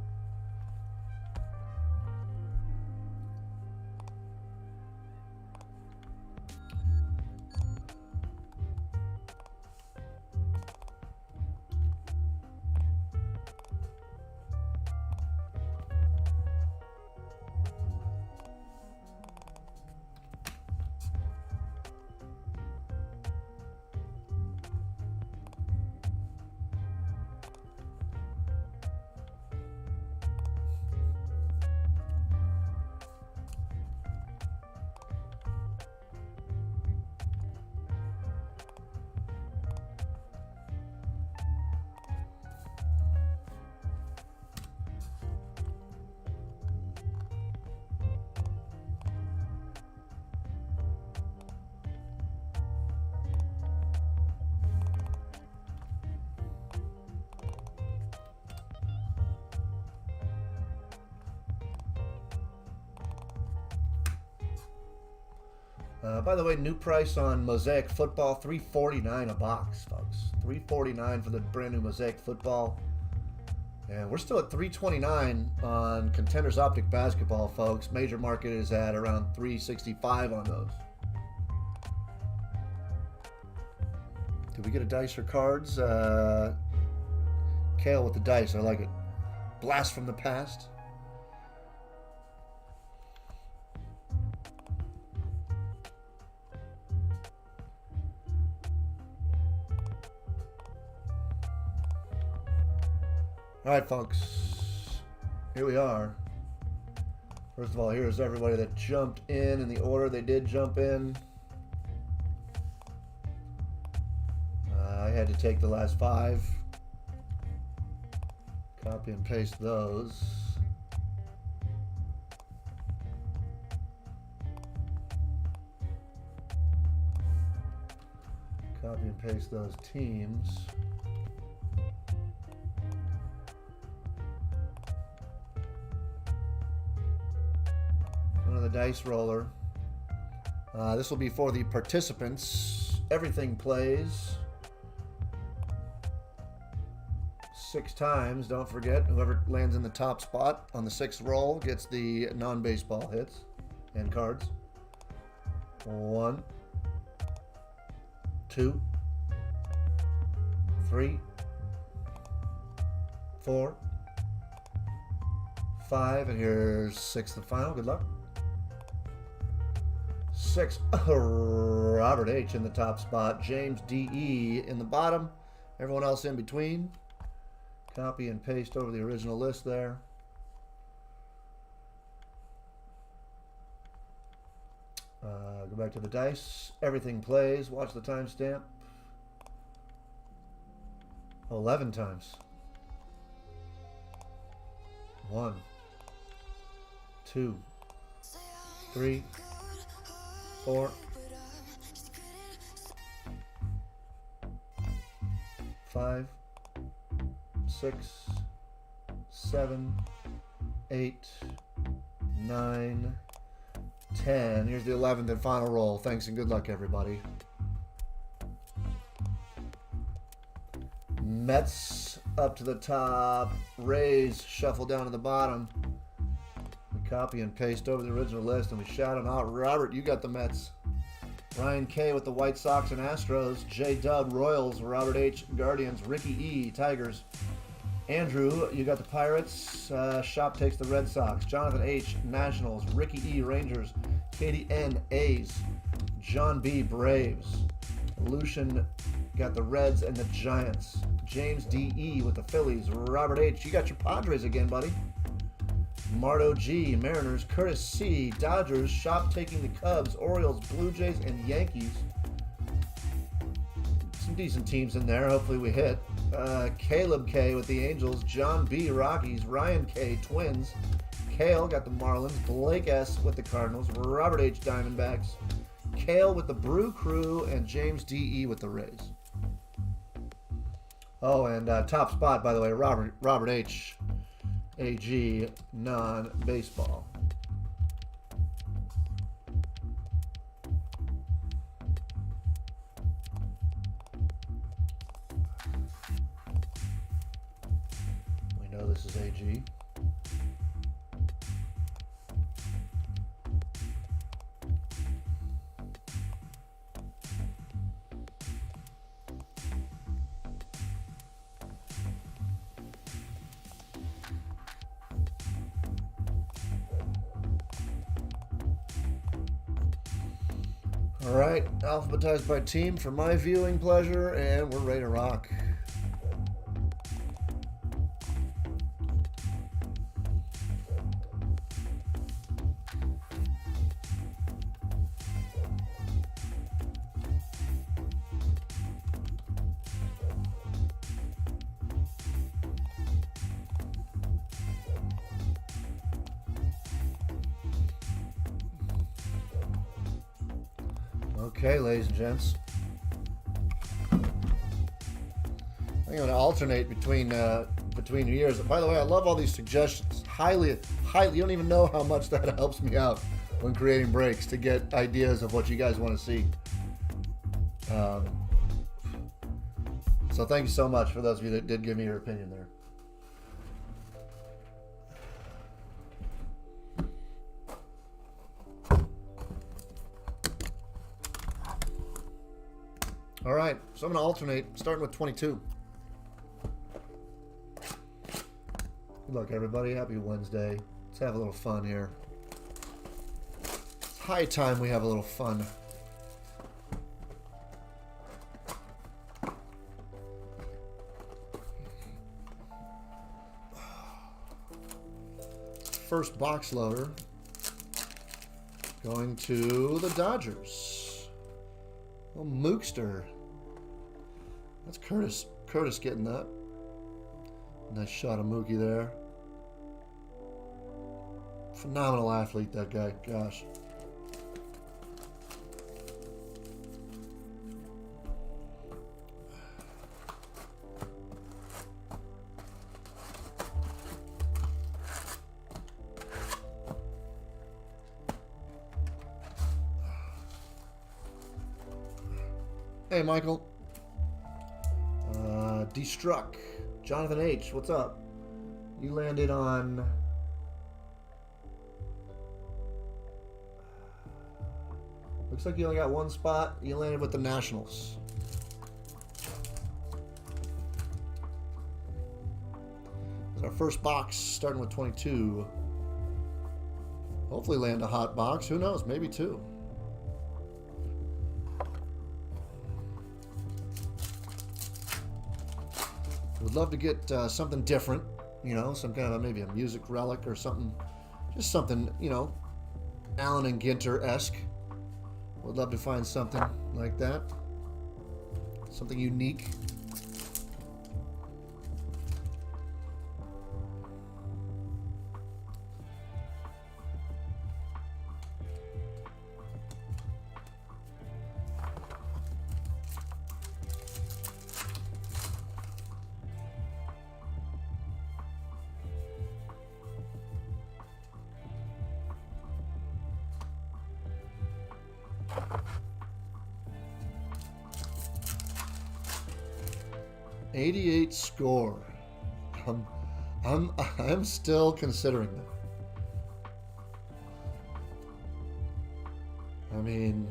By the way, new price on Mosaic Football, $349 a box, folks. $349 for the brand new Mosaic Football. And we're still at $329 on Contenders Optic Basketball, folks. Major market is at around $365 on those. Did we get a dice or cards? Kale with the dice, I like it. Blast from the past. All right, folks, here we are. First of all, here's everybody that jumped in the order they did jump in. I had to take the last 5. Copy and paste those. Copy and paste those teams. The dice roller. This will be for the participants. Everything plays 6 times. Don't forget, whoever lands in the top spot on the 6th roll gets the non-baseball hits and cards. 1, 2, 3, 4, 5, and here's 6th and final. Good luck. 6, Robert H. in the top spot. James D.E. in the bottom. Everyone else in between. Copy and paste over the original list there. Go back to the dice. Everything plays. Watch the timestamp. 11 times. 1, 2, 3, 4, 5, 6, 7, 8, 9, 10. Here's the 11th and final roll. Thanks and good luck, everybody. Mets up to the top. Rays shuffle down to the bottom. We copy and paste over the original list and we shout them out. Robert, you got the Mets. Ryan K with the White Sox and Astros. J. Dub, Royals. Robert H, Guardians. Ricky E, Tigers. Andrew, you got the Pirates. Shop takes the Red Sox. Jonathan H, Nationals. Ricky E, Rangers. Katie N, A's. John B, Braves. Lucian got the Reds and the Giants. James D E with the Phillies. Robert H, you got your Padres again, buddy. Marto G, Mariners. Curtis C, Dodgers. Shop taking the Cubs, Orioles, Blue Jays, and Yankees. Some decent teams in there. Hopefully we hit. Caleb K with the Angels. John B, Rockies. Ryan K, Twins. Kale got the Marlins. Blake S with the Cardinals. Robert H, Diamondbacks. Kale with the Brew Crew. And James D E with the Rays. Oh, and top spot, by the way, Robert H, AG, non-baseball. We know this is AG. All right, alphabetized by team for my viewing pleasure, and we're ready to rock. Okay, ladies and gents. I'm going to alternate between years. By the way, I love all these suggestions. Highly. You don't even know how much that helps me out when creating breaks to get ideas of what you guys want to see. So thank you so much for those of you that did give me your opinion there. All right, so I'm going to alternate, starting with 22. Good luck, everybody. Happy Wednesday. Let's have a little fun here. It's high time we have a little fun. First box loader going to the Dodgers. Oh, Mookster. That's Curtis. Curtis getting that. Nice shot of Mookie there. Phenomenal athlete, that guy. Gosh. Hey, Michael. Destruck. Jonathan H., what's up? You landed on... Looks like you only got one spot. You landed with the Nationals. That's our first box, starting with 22. Hopefully land a hot box. Who knows? Maybe two. Would love to get something different, you know, some kind of maybe a music relic or something, just something, you know, Allen and Ginter-esque. Would love to find something like that, something unique. 88 score. I'm still considering that. I mean,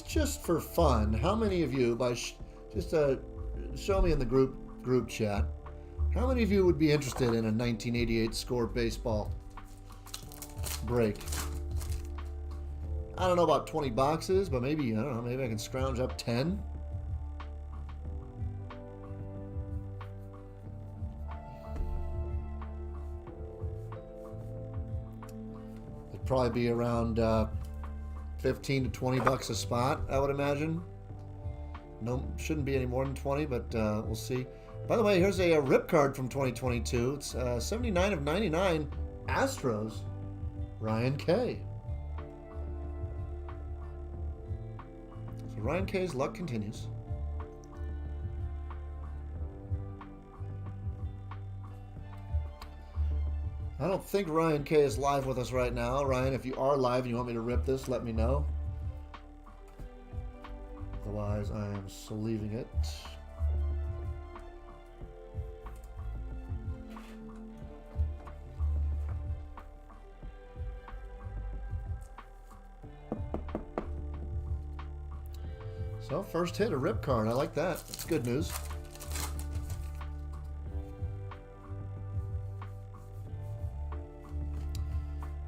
just for fun, how many of you, show me in the group chat, how many of you would be interested in a 1988 score baseball break? I don't know about 20 boxes, but maybe, I don't know, maybe I can scrounge up 10. It'd probably be around 15 to 20 bucks a spot, I would imagine. No, shouldn't be any more than 20, but we'll see. By the way, here's a rip card from 2022. It's 79 of 99 Astros, Ryan K. So Ryan K's luck continues. I don't think Ryan K is live with us right now. Ryan, if you are live and you want me to rip this, let me know. Otherwise, I am sleeving it. So, first hit, a rip card. I like that. That's good news.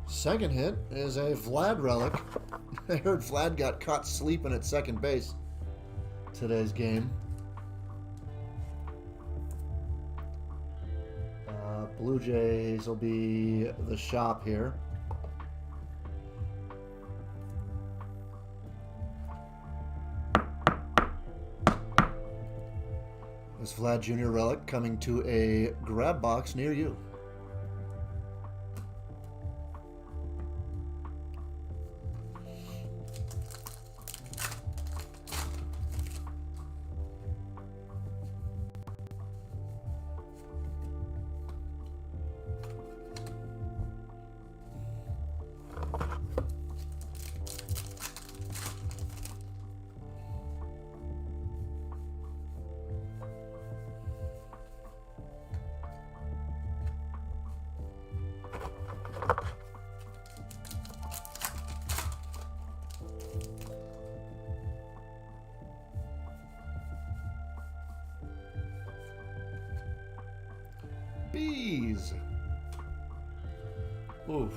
Second hit is a Vlad relic. I heard Vlad got caught sleeping at second base today's game. Blue Jays will be the shop here. This Vlad Jr. relic coming to a grab box near you. Bees. Oof.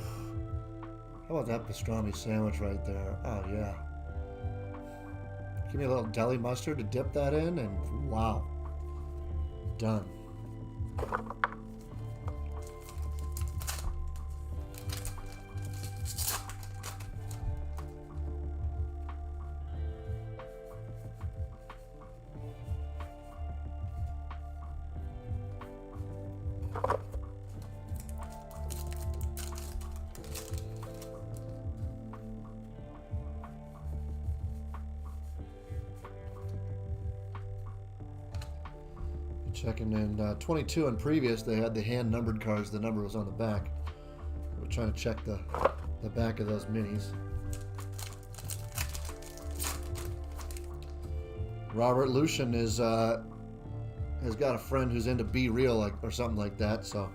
How about that pastrami sandwich right there? Oh, yeah. Give me a little deli mustard to dip that in, and wow. Done. Checking in 22 and previous, they had the hand numbered cards. The number was on the back. We're trying to check the back of those minis. Robert Lucian is has got a friend who's into Be Real or something like that. So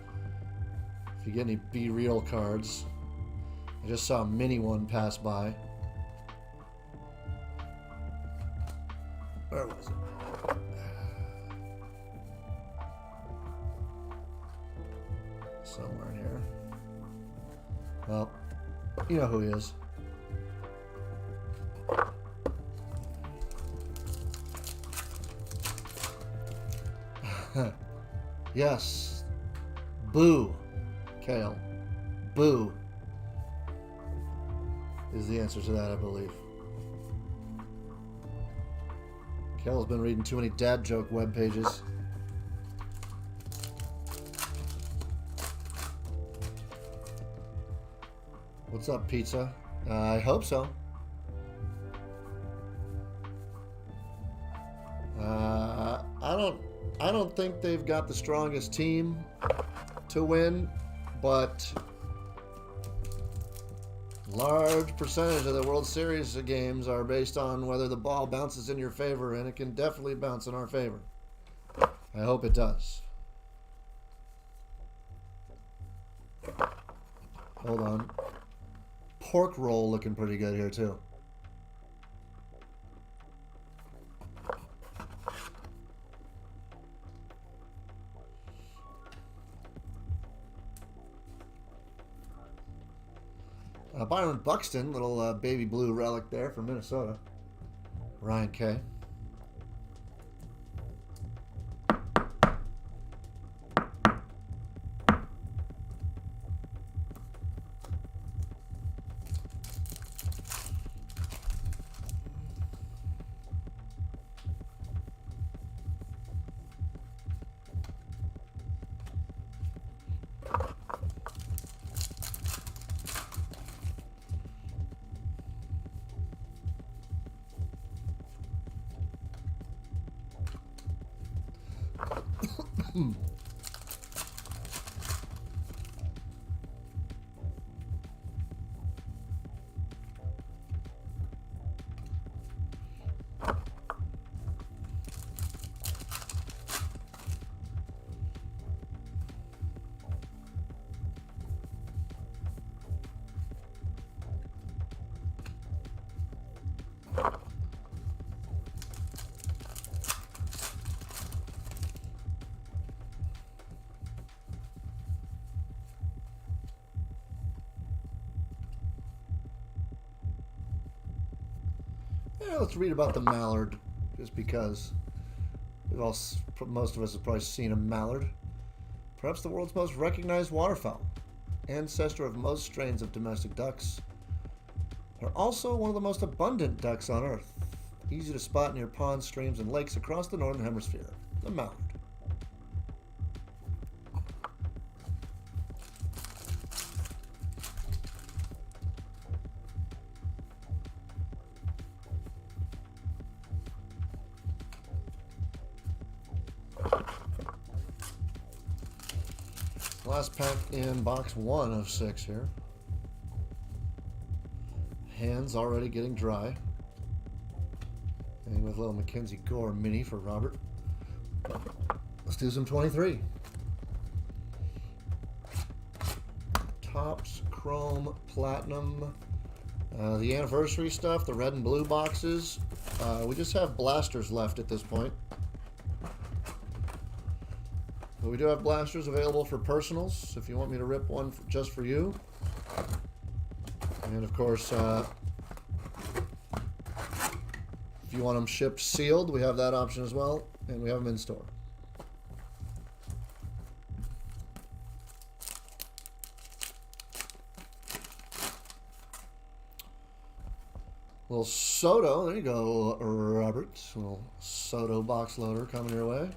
if you get any Be Real cards, I just saw a mini one pass by. Where was it? Somewhere in here. Well, you know who he is. Yes. Boo. Kale. Boo is the answer to that, I believe. Kale's been reading too many dad joke web pages. What's up, pizza? I hope so. I don't think they've got the strongest team to win, but large percentage of the World Series games are based on whether the ball bounces in your favor, and it can definitely bounce in our favor. I hope it does. Hold on. Pork roll looking pretty good here, too. Byron Buxton, little baby blue relic there from Minnesota. Ryan K. Yeah, let's read about the mallard, just because most of us have probably seen a mallard. Perhaps the world's most recognized waterfowl, ancestor of most strains of domestic ducks. They're also one of the most abundant ducks on Earth. Easy to spot near ponds, streams, and lakes across the northern hemisphere. The mallard. Last pack in box 1 of 6 here. Hands already getting dry. And with a little Mackenzie Gore mini for Robert. Let's do some 23. Topps, Chrome, Platinum. The anniversary stuff, the red and blue boxes. We just have blasters left at this point. But we do have blasters available for personals if you want me to rip one just for you. And of course, if you want them shipped sealed, we have that option as well, and we have them in store. Little Soto, there you go, Robert. Little Soto box loader coming your way.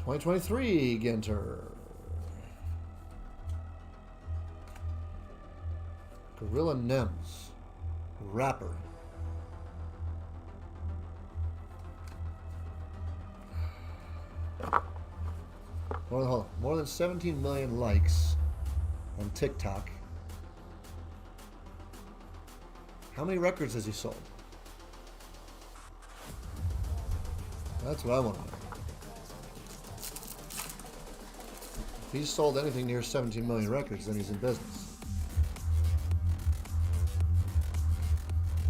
'23 Ginter. Gorilla Nems. Rapper. More than 17 million likes on TikTok. How many records has he sold? That's what I want to know. If he's sold anything near 17 million records, then he's in business.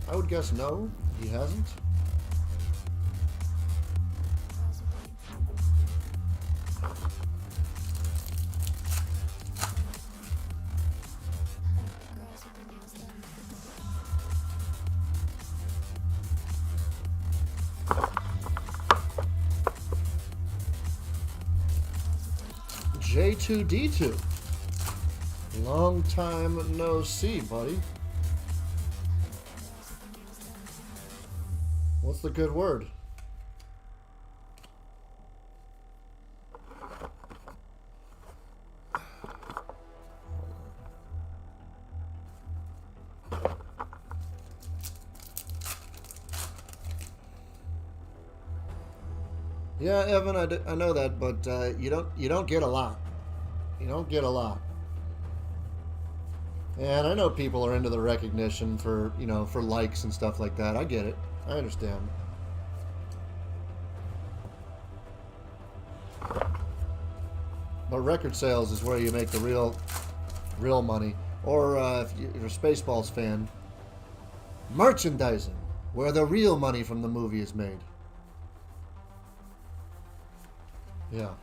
I would guess no, he hasn't. J2D2. Long time no see, buddy. What's the good word? Yeah, Evan, I know that, but you don't get a lot. You don't get a lot. And I know people are into the recognition for likes and stuff like that. I get it. I understand. But record sales is where you make the real money. Or if you're a Spaceballs fan, merchandising, where the real money from the movie is made. Yeah.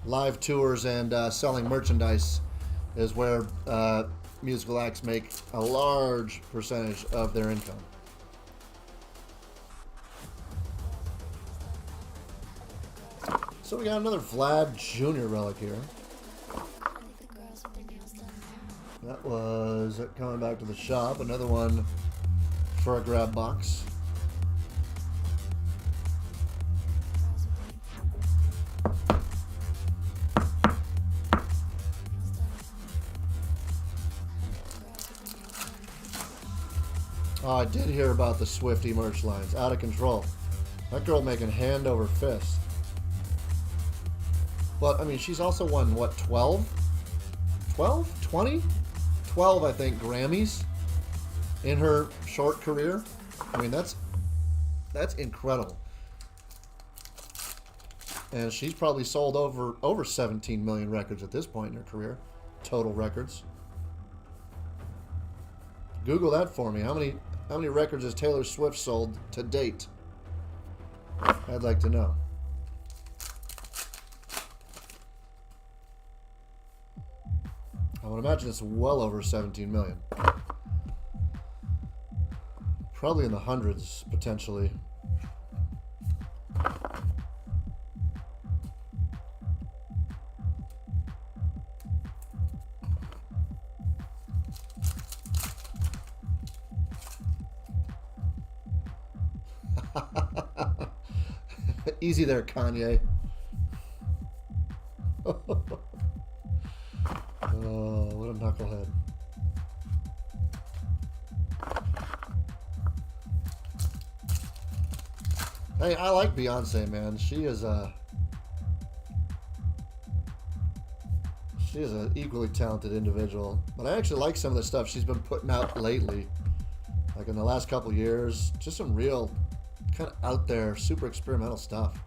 Live tours and selling merchandise is where musical acts make a large percentage of their income. So we got another Vlad Jr. relic here. That was coming back to the shop. Another one for a grab box. Oh, I did hear about the Swifty merch lines. Out of control. That girl making hand over fist. But, I mean, she's also won, what, 12? 12? 20? 12, I think, Grammys in her short career. I mean, that's incredible. And she's probably sold over 17 million records at this point in her career. Total records. Google that for me. How many records has Taylor Swift sold to date? I'd like to know. I would imagine it's well over 17 million. Probably in the hundreds, potentially. Easy there, Kanye. Oh, what a knucklehead. Hey, I like Beyonce, man. She is an equally talented individual. But I actually like some of the stuff she's been putting out lately. Like in the last couple years. Just some real kind of out there, super experimental stuff.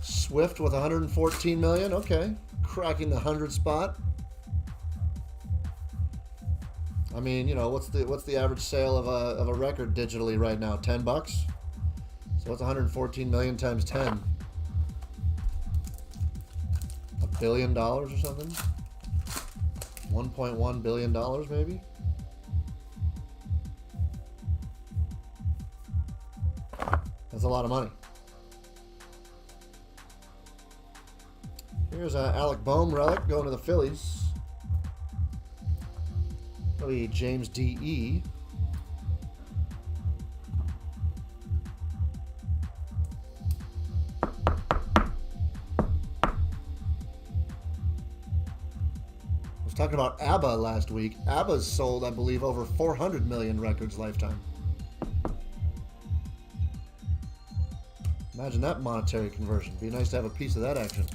Swift with 114 million. Okay, cracking the 100 spot. I mean, you know, what's the average sale of a record digitally right now? $10. So what's 114 million times 10? $1 billion or something? $1.1 billion maybe? That's a lot of money. Here's an Alec Boehm relic going to the Phillies. Probably James D.E. Talking about ABBA last week. ABBA's sold, I believe, over 400 million records lifetime. Imagine that monetary conversion. Be nice to have a piece of that action.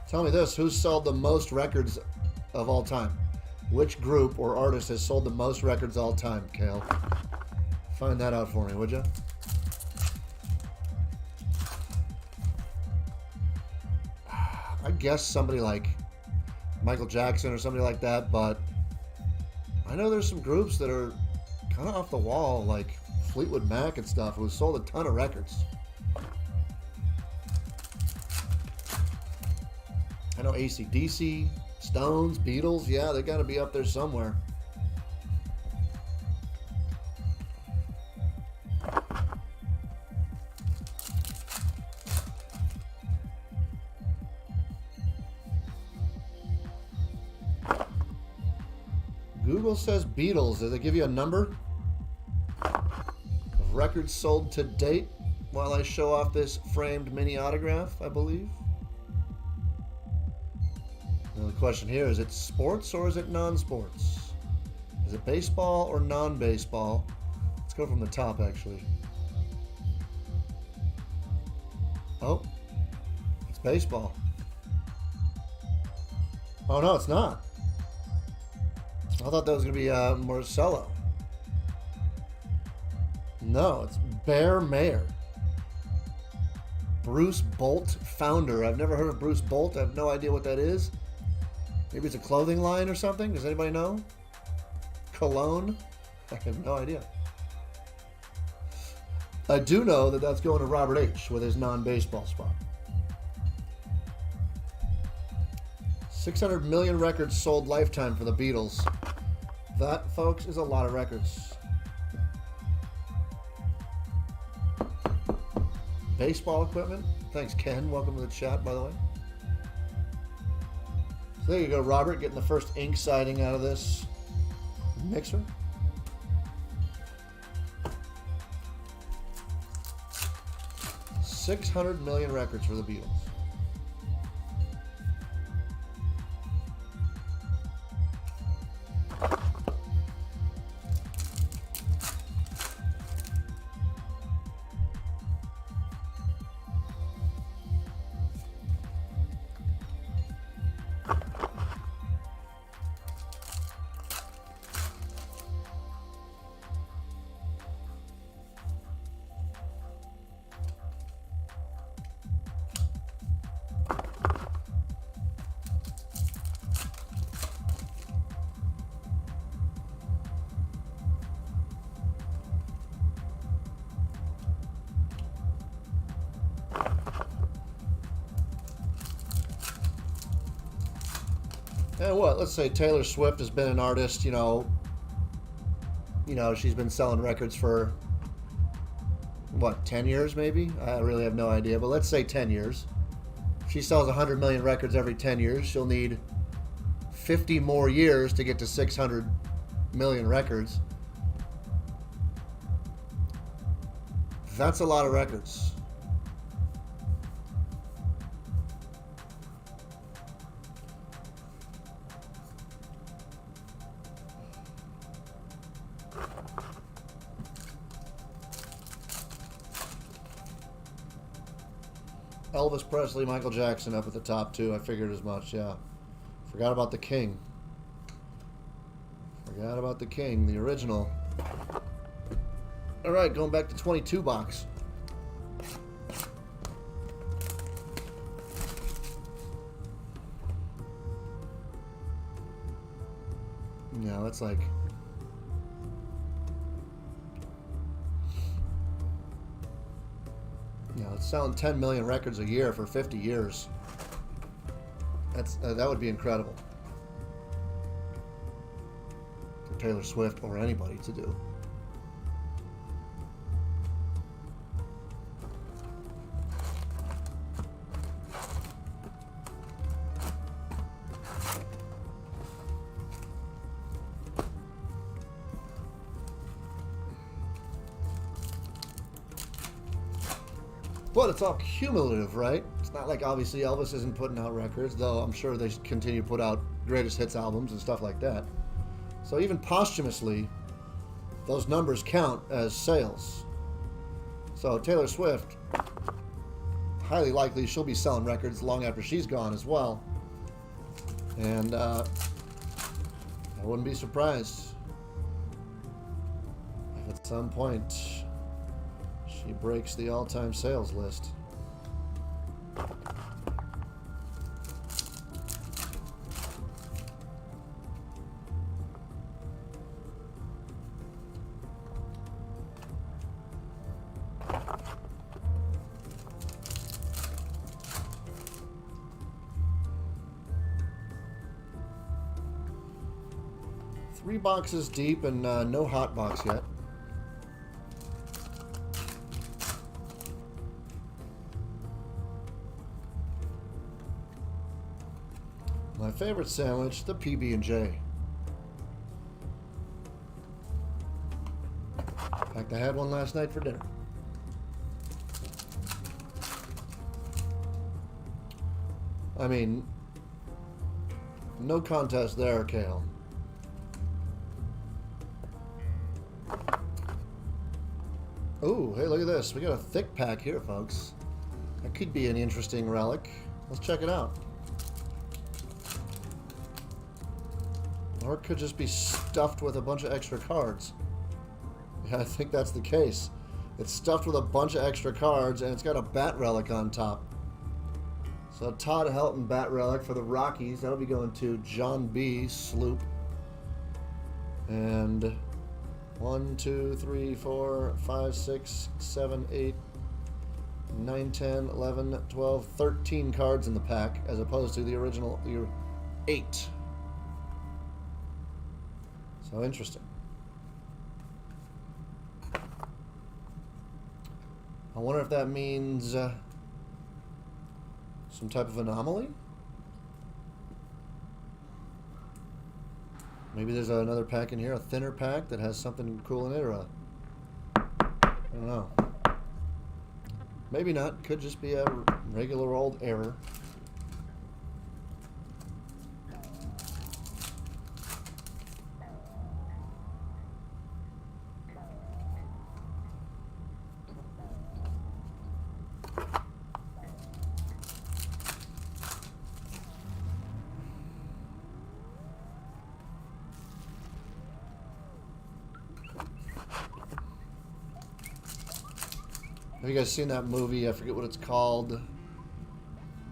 Tell me this, who's sold the most records of all time? Which group or artist has sold the most records all time, Kale? Find that out for me, would you? I guess somebody like Michael Jackson or somebody like that, but I know there's some groups that are kind of off the wall, like Fleetwood Mac and stuff, who sold a ton of records. I know AC/DC, Stones, Beatles, yeah, they got to be up there somewhere. Google says Beatles. Did they give you a number of records sold to date? while I show off this framed mini autograph, I believe. Now the question here, is it sports or is it non-sports? Is it baseball or non-baseball? Let's go from the top, actually. Oh, it's baseball. Oh, no, it's not. I thought that was going to be Marcelo. No, it's Bear Mayer. Bruce Bolt, founder. I've never heard of Bruce Bolt. I have no idea what that is. Maybe it's a clothing line or something? Does anybody know? Cologne? I have no idea. I do know that that's going to Robert H. with his non-baseball spot. 600 million records sold lifetime for the Beatles. That, folks, is a lot of records. Baseball equipment. Thanks, Ken. Welcome to the chat, by the way. So there you go, Robert, getting the first ink siding out of this mixer. $600 million records for the Beatles. And what? Let's say Taylor Swift has been an artist, you know, she's been selling records for, what, 10 years maybe? I really have no idea, but let's say 10 years. If she sells 100 million records every 10 years, she'll need 50 more years to get to 600 million records. That's a lot of records. Elvis Presley, Michael Jackson up at the top too. I figured as much, yeah. Forgot about the King. Forgot about the King, the original. All right, going back to 22 box. Yeah, that's like... it's selling 10 million records a year for 50 years. That would be incredible for Taylor Swift or anybody to do. But it's all cumulative, right? It's not like obviously Elvis isn't putting out records, though I'm sure they continue to put out greatest hits albums and stuff like that. So even posthumously, those numbers count as sales. So Taylor Swift, highly likely she'll be selling records long after she's gone as well. And I wouldn't be surprised if at some point she breaks the all-time sales list. Three boxes deep and no hot box yet. My favorite sandwich, the PB&J. In fact, I had one last night for dinner. I mean, no contest there, Kale. Oh, hey, look at this. We got a thick pack here, folks. That could be an interesting relic. Let's check it out. Or it could just be stuffed with a bunch of extra cards. Yeah, I think that's the case. It's stuffed with a bunch of extra cards, and it's got a bat relic on top. So Todd Helton bat relic for the Rockies. That'll be going to John B. Sloop. And 1, 2, 3, 4, 5, 6, 7, 8, 9, 10, 11, 12, 13 cards in the pack, as opposed to the original 8. So interesting. I wonder if that means some type of anomaly? Maybe there's another pack in here, a thinner pack that has something cool in it, or I don't know. Maybe not. Could just be a regular old error. Have you guys seen that movie? I forget what it's called.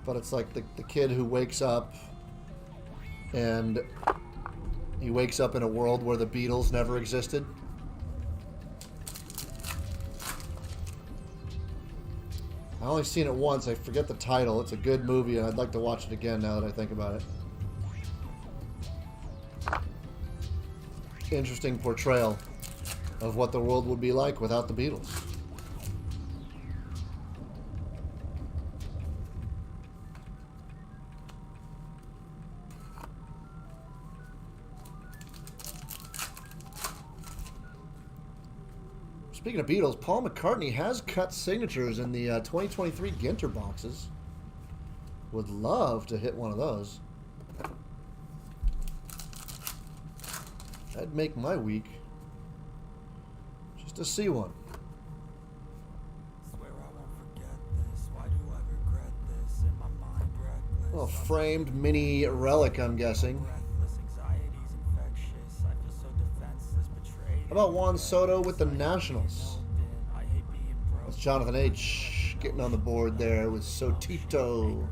But it's like the kid who wakes up and he wakes up in a world where the Beatles never existed. I only seen it once. I forget the title. It's a good movie and I'd like to watch it again now that I think about it. Interesting portrayal of what the world would be like without the Beatles. Speaking of Beatles, Paul McCartney has cut signatures in the 2023 Ginter boxes. Would love to hit one of those. That'd make my week. Just to see one. A little framed mini relic, I'm guessing. How about Juan Soto with the Nationals? That's Jonathan H. getting on the board there with Sotito.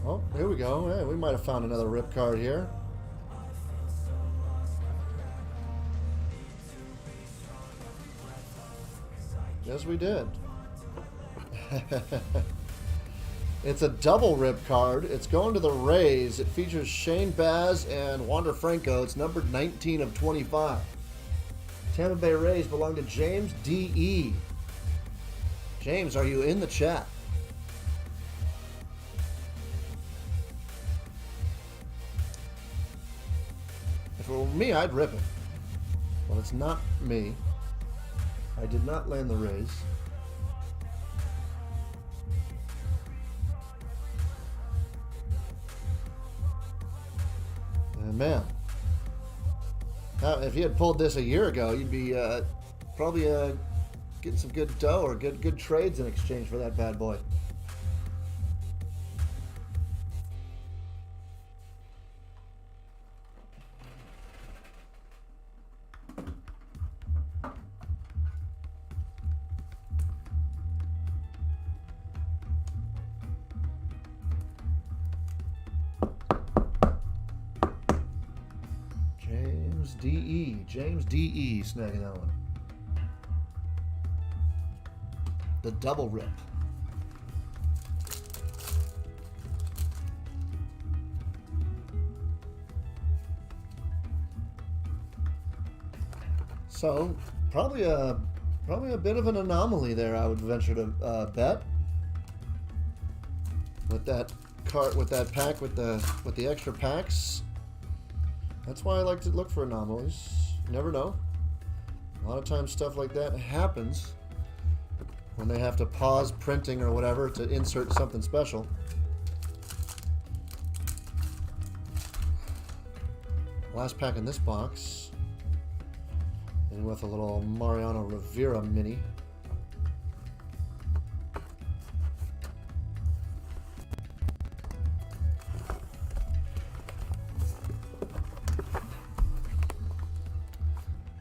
Oh, here we go. Hey, we might have found another rip card here. Yes, we did. It's a double rip card. It's going to the Rays. It features Shane Baz and Wander Franco. It's numbered 19 of 25. Tampa Bay Rays belong to James D.E. James, are you in the chat? For me, I'd rip it. Well, it's not me. I did not land the raise. And man, if you had pulled this a year ago, you'd be probably getting some good dough or good trades in exchange for that bad boy. James D.E. snagging that one. The double rip. So probably a bit of an anomaly there, I would venture to bet. With that cart, with that pack, with the extra packs. That's why I like to look for anomalies. You never know. A lot of times stuff like that happens when they have to pause printing or whatever to insert something special. Last pack in this box. And with a little Mariano Rivera mini.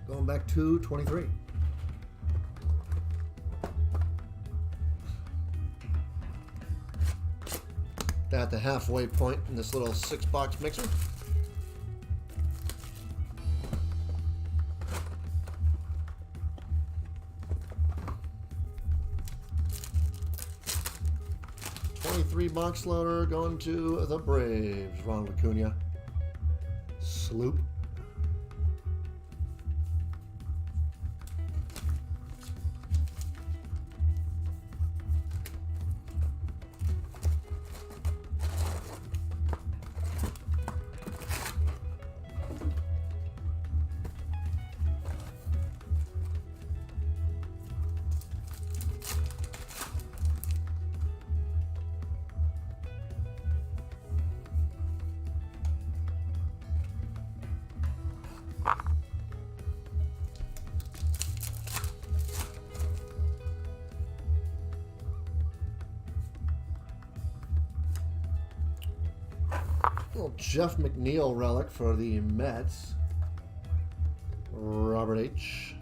Going back to 23. At the halfway point in this little 6-box mixer. Box loader going to the Braves. Ronald Acuna. Sloop. Little Jeff McNeil relic for the Mets. Robert H.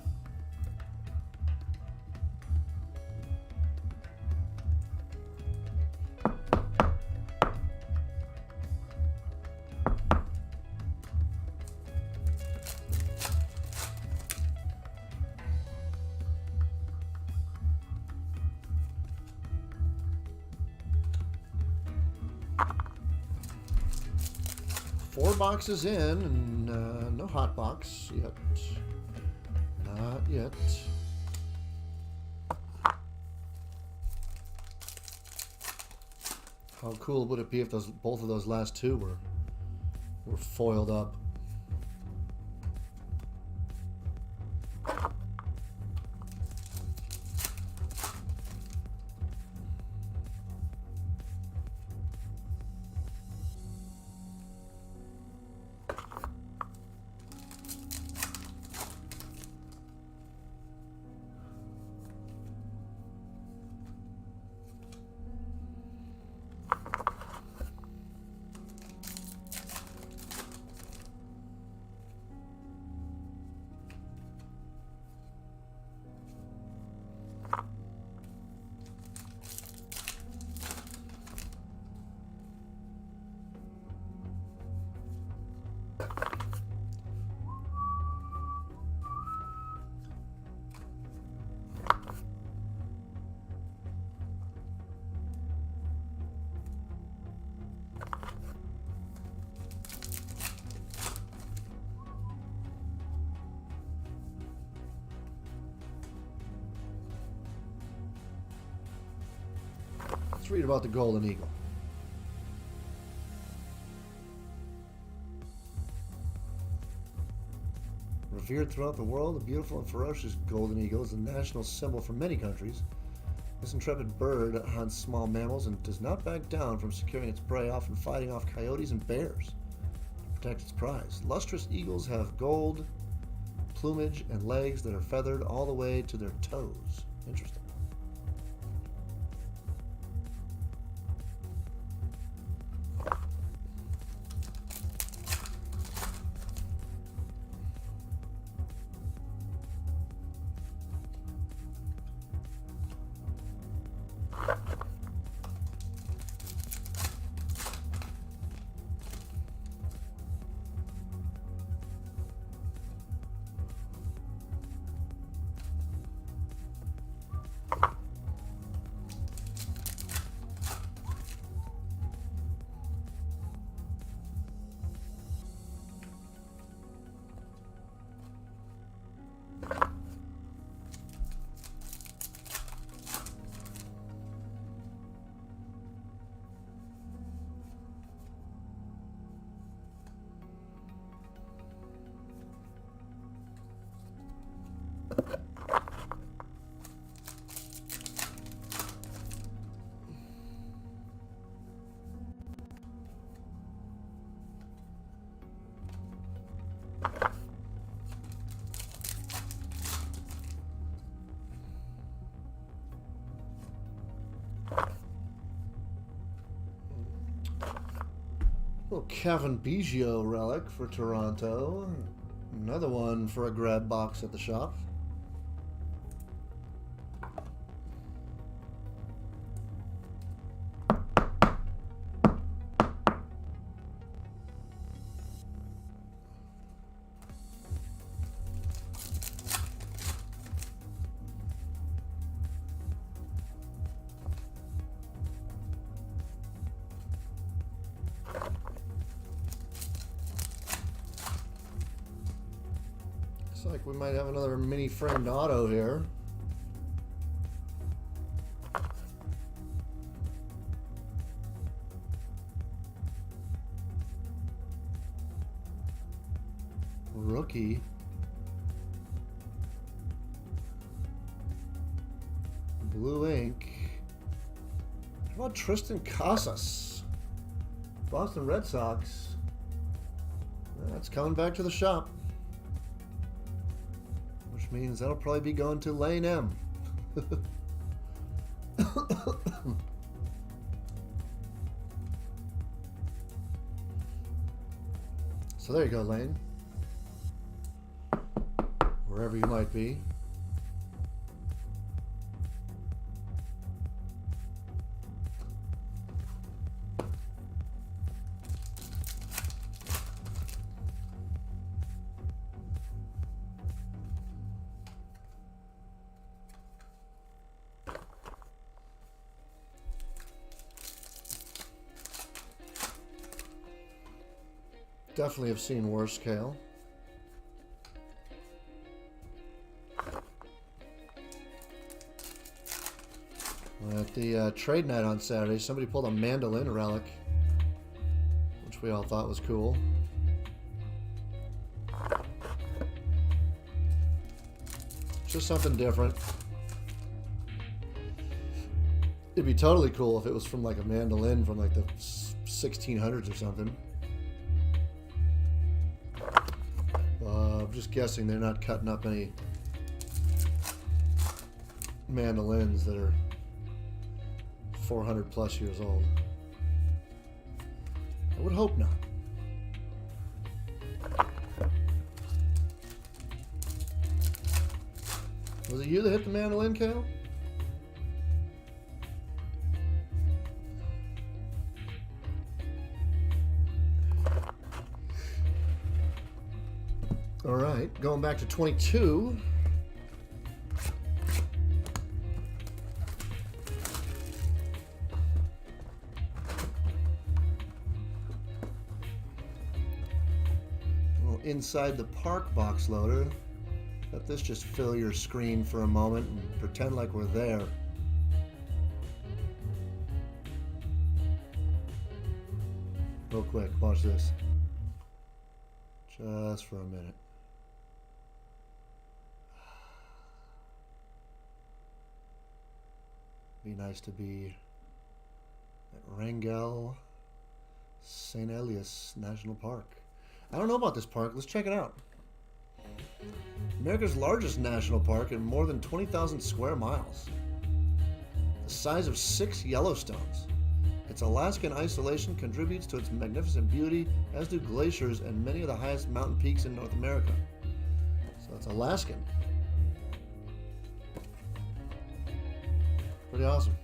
Four boxes in, and no hot box yet. Not yet. How cool would it be if both of those last two were foiled up? Let's read about the Golden Eagle. Revered throughout the world, the beautiful and ferocious golden eagle is the national symbol for many countries. This intrepid bird hunts small mammals and does not back down from securing its prey, often fighting off coyotes and bears to protect its prize. Lustrous eagles have gold plumage and legs that are feathered all the way to their toes. Interesting. Little Kevin Biggio relic for Toronto. Another one for a grab box at the shop. Looks like we might have another mini framed auto here. Rookie. Blue ink. How about Tristan Casas? Boston Red Sox. That's coming back to the shop. Which means that'll probably be going to Lane M. So there you go, Lane. Wherever you might be. Definitely have seen worse, Kale. At the trade night on Saturday, somebody pulled a mandolin relic, which we all thought was cool. Just something different. It'd be totally cool if it was from like a mandolin from like the 1600s or something. I'm just guessing they're not cutting up any mandolins that are 400 plus years old. I would hope not. Was it you that hit the mandolin, Kale? All right, going back to 22. Inside the park box loader. Let this just fill your screen for a moment and pretend like we're there. Real quick, watch this. Just for a minute. Be nice to be at Wrangell St. Elias National Park. I don't know about this park. Let's check it out. America's largest national park and more than 20,000 square miles. The size of 6 Yellowstones. Its Alaskan isolation contributes to its magnificent beauty, as do glaciers and many of the highest mountain peaks in North America. So it's Alaskan. Pretty awesome.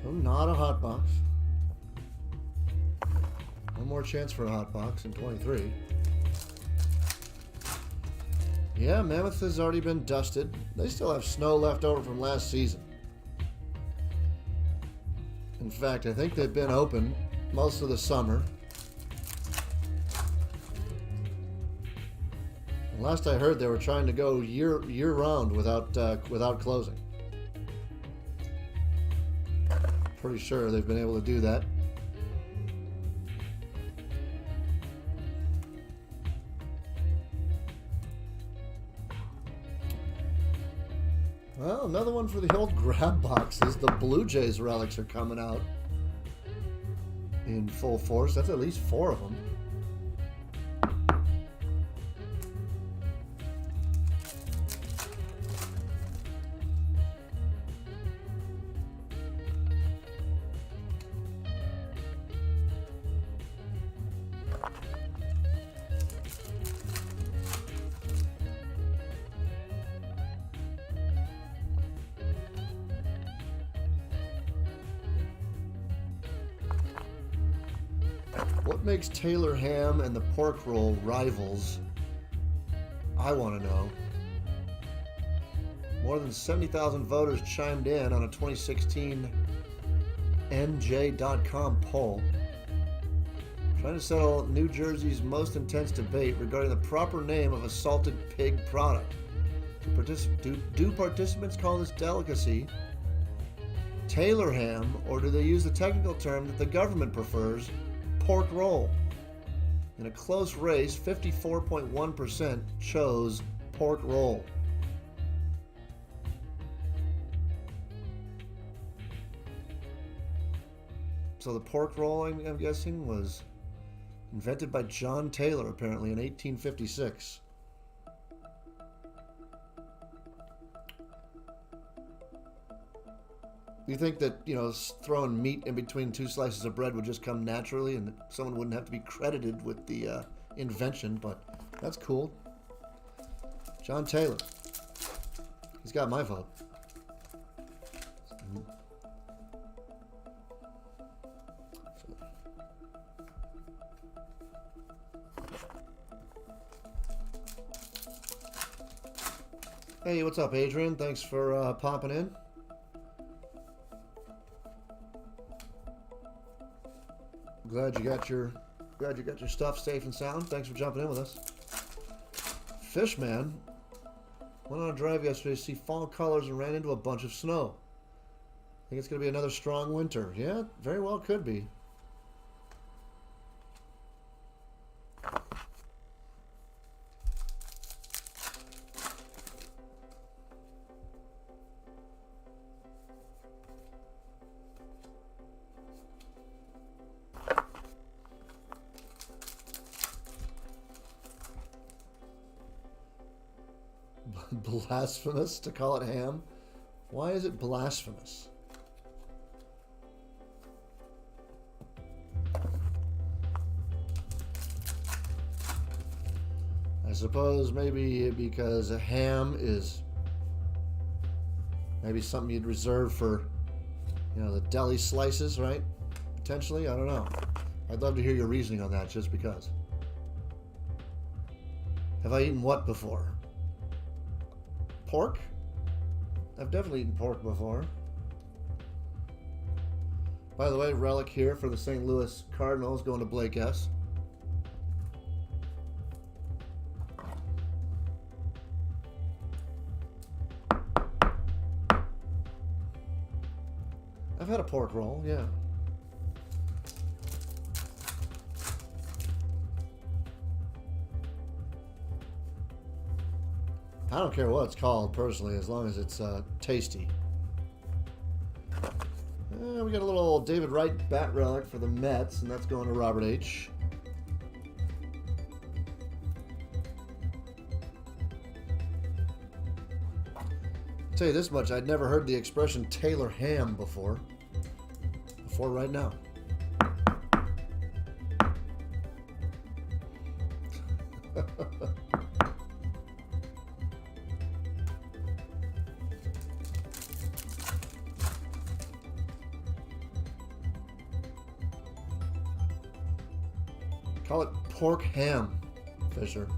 So not a hot box. One more chance for a hot box in 23. Yeah, Mammoth has already been dusted. They still have snow left over from last season. In fact, I think they've been open most of the summer. And last I heard, they were trying to go year round without closing. Pretty sure they've been able to do that. Well, another one for the old grab boxes. The Blue Jays relics are coming out in full force. That's at least 4 of them. What makes Taylor ham and the pork roll rivals? I want to know. More than 70,000 voters chimed in on a 2016 NJ.com poll trying to settle New Jersey's most intense debate regarding the proper name of a salted pig product. Do participants call this delicacy Taylor ham, or do they use the technical term that the government prefers, pork roll? In a close race, 54.1% chose pork roll. So the pork roll, I'm guessing, was invented by John Taylor, apparently, in 1856. You think that, throwing meat in between 2 slices of bread would just come naturally and that someone wouldn't have to be credited with the invention, but that's cool. John Taylor. He's got my vote. Hey, what's up, Adrian? Thanks for popping in. Glad you got your stuff safe and sound. Thanks for jumping in with us. Fishman went on a drive yesterday to see fall colors and ran into a bunch of snow. Think it's going to be another strong winter. Yeah, very well could be. Blasphemous to call it ham? Why is it blasphemous? I suppose maybe because a ham is maybe something you'd reserve for, the deli slices, right? Potentially, I don't know. I'd love to hear your reasoning on that, just because. Have I eaten what before? Pork? I've definitely eaten pork before. By the way, relic here for the St. Louis Cardinals going to Blake S. I've had a pork roll, yeah. I don't care what it's called, personally, as long as it's tasty. We got a little David Wright bat relic for the Mets, and that's going to Robert H. I'll tell you this much, I'd never heard the expression Taylor ham before right now. Call it pork ham, Fisher.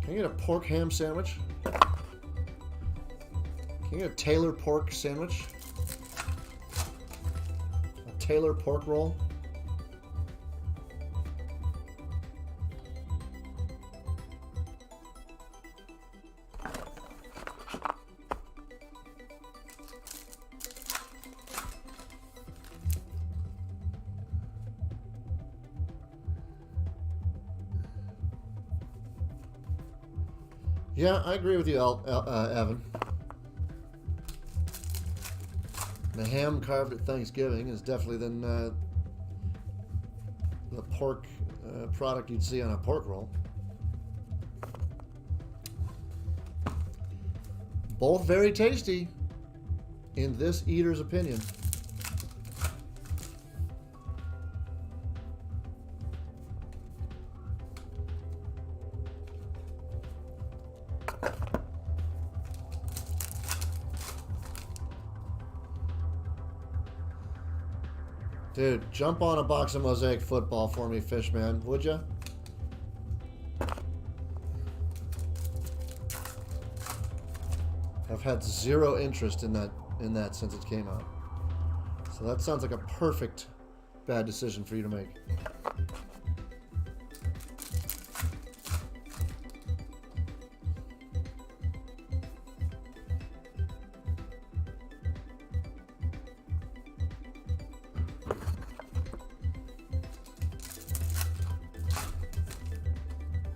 Can you get a pork ham sandwich? Can you get a Taylor pork sandwich? A Taylor pork roll? Yeah, I agree with you, Evan. The ham carved at Thanksgiving is definitely than the pork product you'd see on a pork roll. Both very tasty, in this eater's opinion. Dude, jump on a box of Mosaic football for me, Fishman, would ya? I've had zero interest in that since it came out. So that sounds like a perfect bad decision for you to make.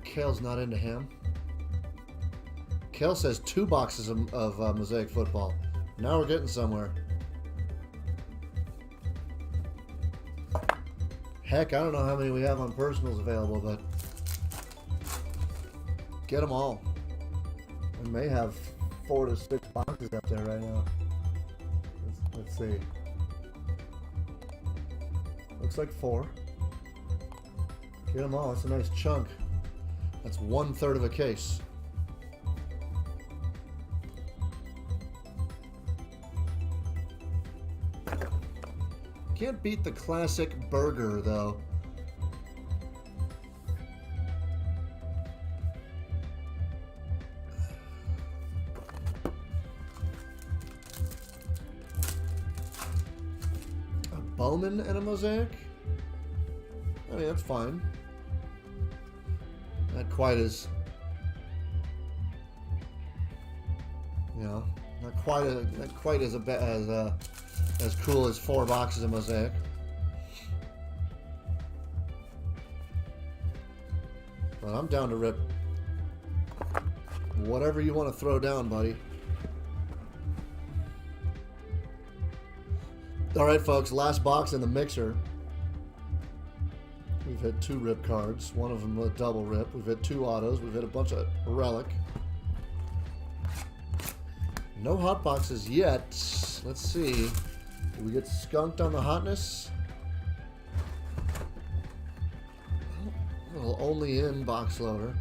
Kale's not into ham. Kale says 2 boxes of Mosaic football. Now we're getting somewhere. Heck, I don't know how many we have on personals available, but get them all. We may have 4 to 6 boxes up there right now. Let's see. Looks like 4. Get them all. That's a nice chunk. That's 1/3 of a case. Can't beat the classic burger, though. A Bowman and a Mosaic? I mean, that's fine. Not quite as, you know, not quite as cool as 4 boxes of Mosaic. But I'm down to rip whatever you want to throw down, buddy. All right, folks, last box in the mixer. We've hit 2 rip cards, one of them a double rip. We've hit 2 autos. We've hit a bunch of relic. No hot boxes yet. Let's see. Did we get skunked on the hotness? A little only in box loader.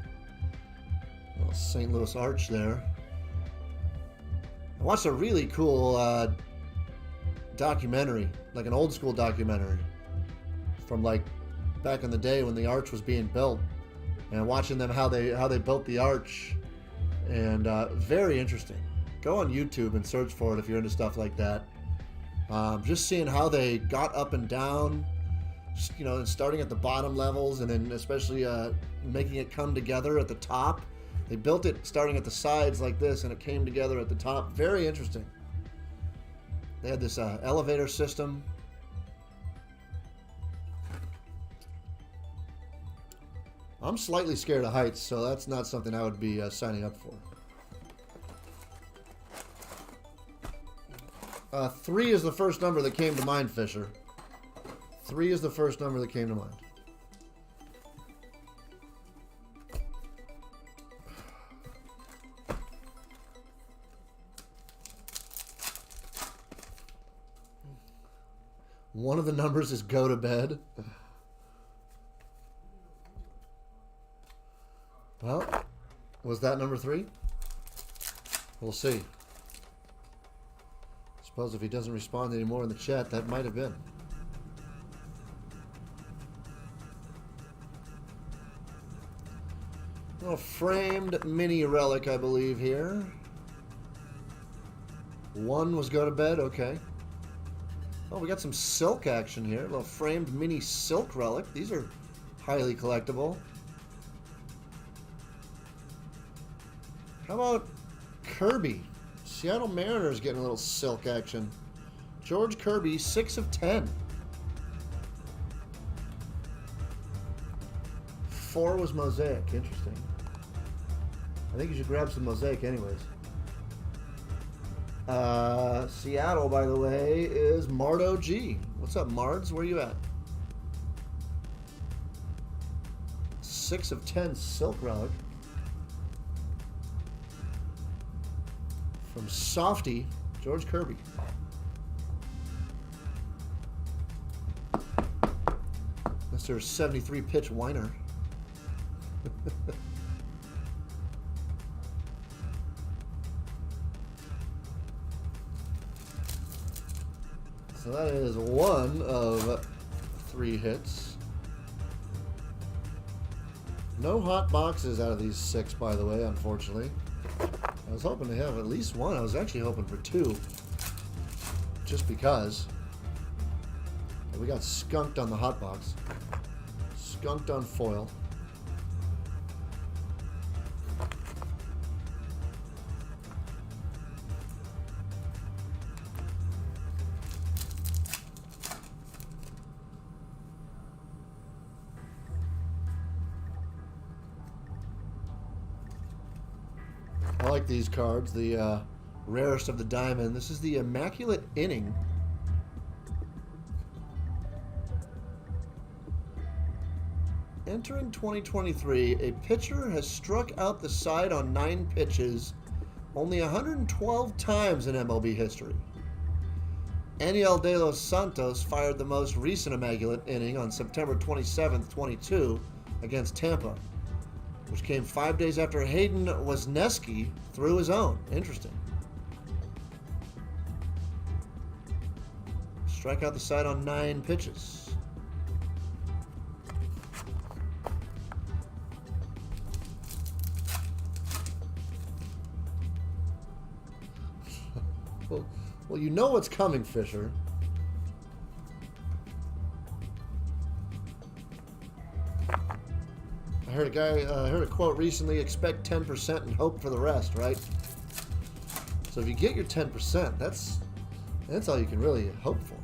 A little St. Louis Arch there. I watched a really cool documentary, like an old school documentary from like back in the day when the arch was being built, and watching them how they built the arch, and very interesting. Go on YouTube and search for it if you're into stuff like that. Just seeing how they got up and down, you know, and starting at the bottom levels, and then especially making it come together at the top, They built it starting at the sides like this, and it came together at the top. Very interesting. They had this elevator system. I'm slightly scared of heights, so that's not something I would be signing up for. 3 is the first number that came to mind, Fisher. 3 is the first number that came to mind. One of the numbers is go to bed. Well, was that number 3? We'll see. Suppose if he doesn't respond anymore in the chat, that might have been. A little framed mini relic, I believe, here. 1 was go to bed, okay. Oh, we got some silk action here. A little framed mini silk relic. These are highly collectible. How about Kirby? Seattle Mariners getting a little silk action. George Kirby, 6 of 10. 4 was Mosaic. Interesting. I think you should grab some Mosaic anyways. Seattle, by the way, is Mardo G. What's up, Mards? Where you at? 6 of 10 silk relic. From Softy, George Kirby. Mr. 73 pitch whiner. So that is 1 of 3 hits. No hot boxes out of these 6, by the way, unfortunately. I was hoping to have at least 1. I was actually hoping for 2. Just because. We got skunked on the hot box. Skunked on foil. I like these cards, the rarest of the diamond. This is the Immaculate Inning. Entering 2023, a pitcher has struck out the side on 9 pitches only 112 times in MLB history. Aniel De Los Santos fired the most recent Immaculate Inning on September 27th, 22 against Tampa, which came 5 days after Hayden Wesneski threw his own. Interesting. Strike out the side on 9 pitches. Well, you know what's coming, Fisher. I heard a quote recently, expect 10% and hope for the rest, right? So if you get your 10%, that's all you can really hope for.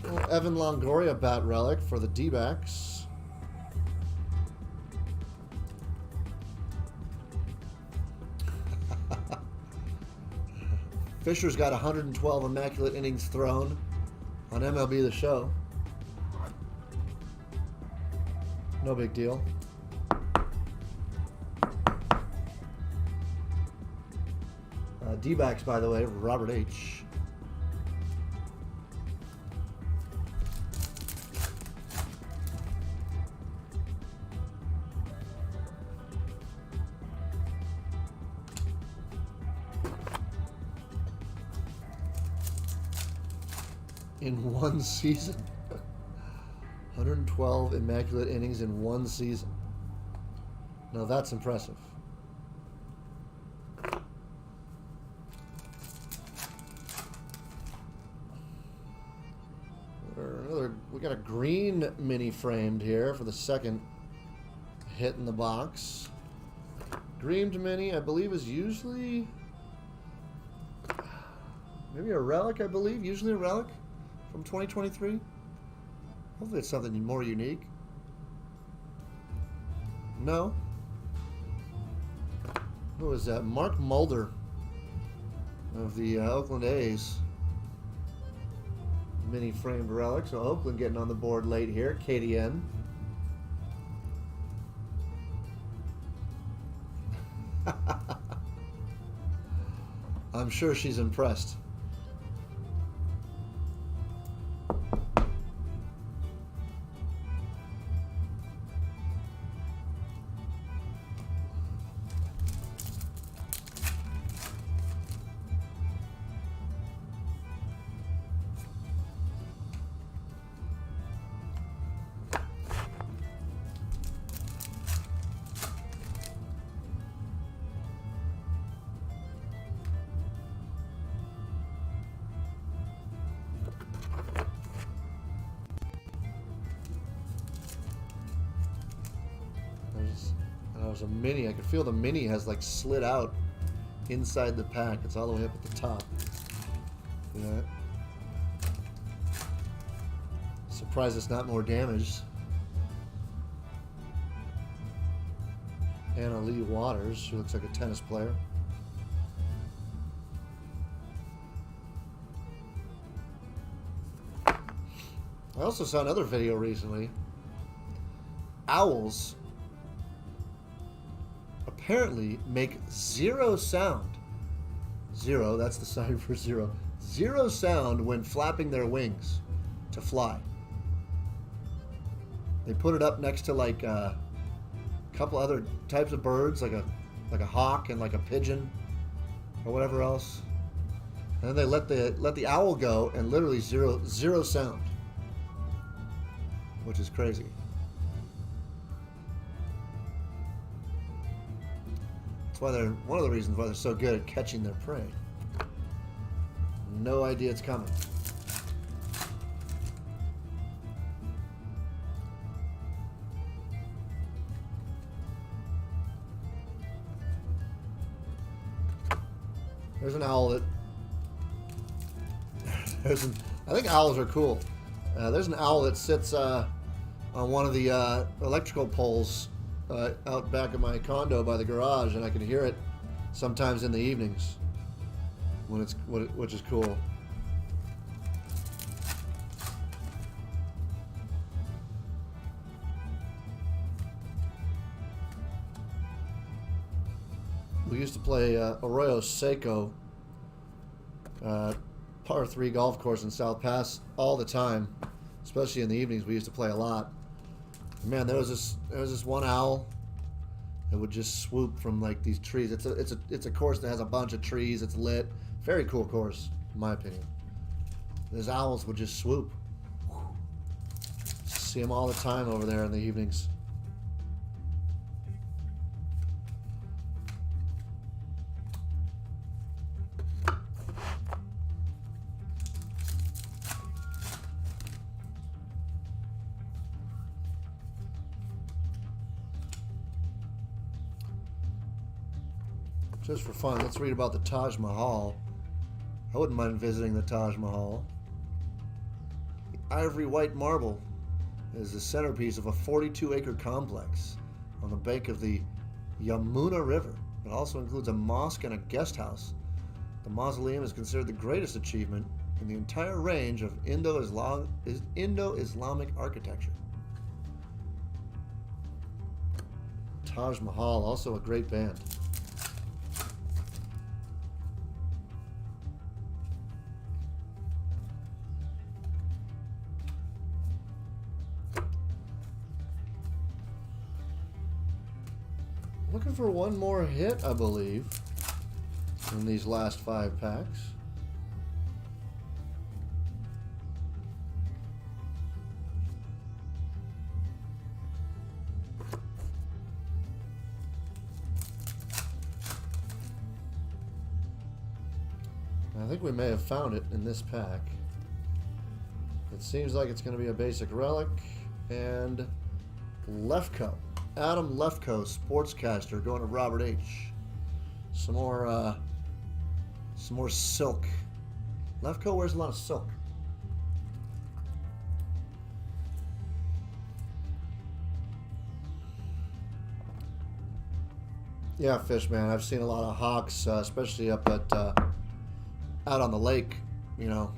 Well, Evan Longoria bat relic for the D-backs. Fisher's got 112 Immaculate Innings thrown on MLB The Show. No big deal. D-backs, by the way, Robert H. In one season. 112 Immaculate Innings in one season. Now that's impressive. got a green mini framed here for the second hit in the box. Green mini, I believe, is usually maybe a relic, I believe. Usually a relic from 2023. Hopefully it's something more unique. No. Who is that? Mark Mulder of the Oakland A's. Mini framed relic. So Oakland getting on the board late here. KDN. I'm sure she's impressed. There's a mini. I could feel the mini has like slid out inside the pack. It's all the way up at the top. Yeah. Surprised it's not more damaged. Anna Lee Waters. She looks like a tennis player. I also saw another video recently. Owls apparently make zero sound. Zero, that's the sign for zero. Zero sound when flapping their wings to fly. They put it up next to like a couple other types of birds, like a hawk and like a pigeon or whatever else. And then they let the owl go, and literally zero sound, which is crazy. That's why they're one of the reasons why they're so good at catching their prey. No idea it's coming. There's an owl that. I think owls are cool. There's an owl that sits on one of the electrical poles out back of my condo by the garage, and I can hear it sometimes in the evenings which is cool. We used to play Arroyo Seco par 3 golf course in South Pass all the time, especially in the evenings. We used to play a lot. Man, there was this one owl that would just swoop from like these trees. It's a course that has a bunch of trees. It's lit. Very cool course, in my opinion. Those owls would just swoop. See them all the time over there in the evenings. Just for fun, let's read about the Taj Mahal. I wouldn't mind visiting the Taj Mahal. The ivory white marble is the centerpiece of a 42-acre complex on the bank of the Yamuna River. It also includes a mosque and a guest house. The mausoleum is considered the greatest achievement in the entire range of Indo-Islamic architecture. Taj Mahal, also a great band. Looking for one more hit, I believe, in these last 5 packs. I think we may have found it in this pack. It seems like it's going to be a basic relic. And Lefko. Adam Lefko, sportscaster, going to Robert H. Some more silk. Lefko wears a lot of silk. Yeah, fish man. I've seen a lot of hawks, especially up at out on the lake. You know,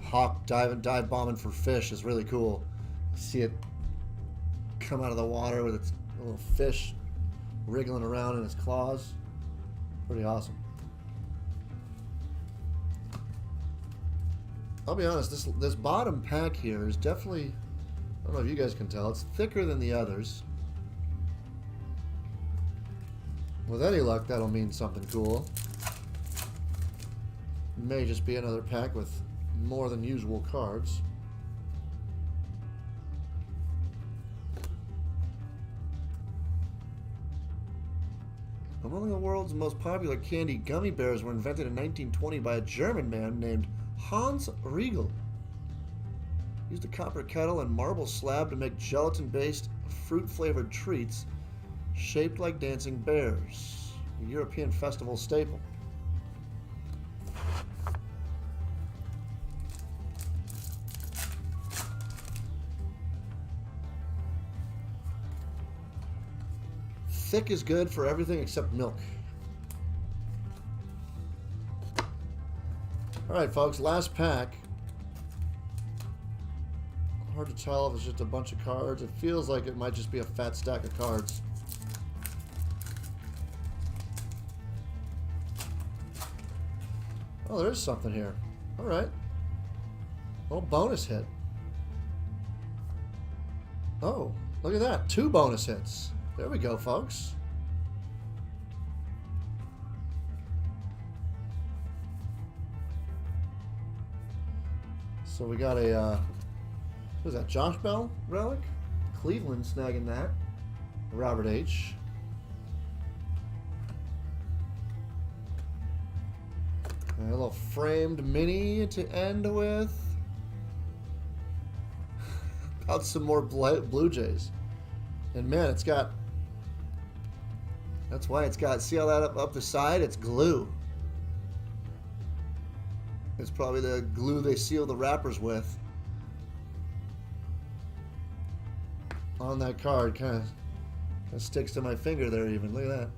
hawk dive bombing for fish is really cool. See it come out of the water with its little fish wriggling around in its claws. Pretty awesome. I'll be honest, this bottom pack here is definitely, I don't know if you guys can tell, it's thicker than the others. With any luck, that'll mean something cool. May just be another pack with more than usual cards. Among the world's most popular candy, gummy bears were invented in 1920 by a German man named Hans Riegel. Used a copper kettle and marble slab to make gelatin-based, fruit-flavored treats shaped like dancing bears. A European festival staple. Thick is good for everything except milk. Alright folks, last pack. Hard to tell if it's just a bunch of cards. It feels like it might just be a fat stack of cards. Oh, there is something here. Alright. Little bonus hit. Oh, look at that. 2 bonus hits. There we go, folks. So we got a, what is that, Josh Bell relic? Cleveland snagging that. Robert H. And a little framed mini to end with. About some more Blue Jays. And man, it's got, that's why it's got, see all that up the side? It's glue. It's probably the glue they seal the wrappers with. On that card, kind of sticks to my finger there even. Look at that.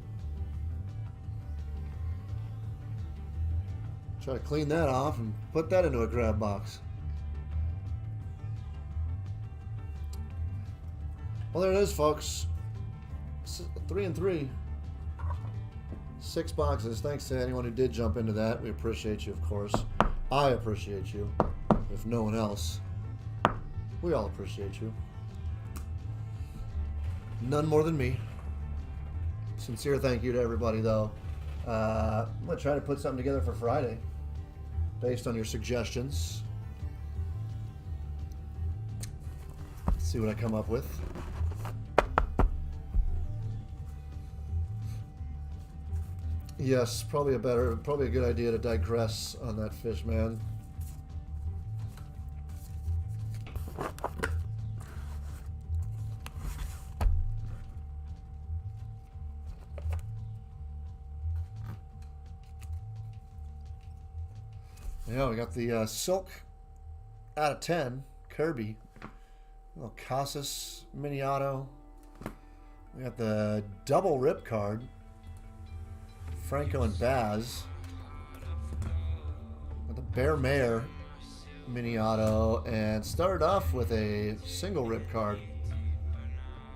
Try to clean that off and put that into a grab box. Well, there it is, folks. 3 and 3. 6 boxes. Thanks to anyone who did jump into that. We appreciate you, of course. I appreciate you. If no one else, we all appreciate you. None more than me. Sincere thank you to everybody, though. I'm going to try to put something together for Friday based on your suggestions. See what I come up with. Yes, probably a good idea to digress on that fish, man. Yeah, we got the Silk out of 10, Kirby. Little Casas mini auto. We got the double rip card. Franco and Baz. Got the Bear Mayer mini auto, and started off with a single rip card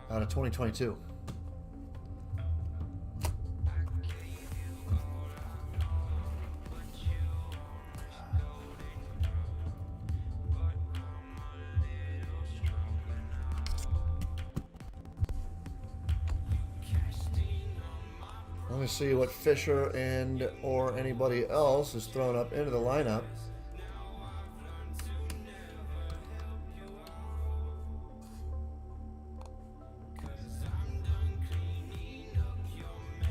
out of 2022. Let me see what Fisher and or anybody else is thrown up into the lineup.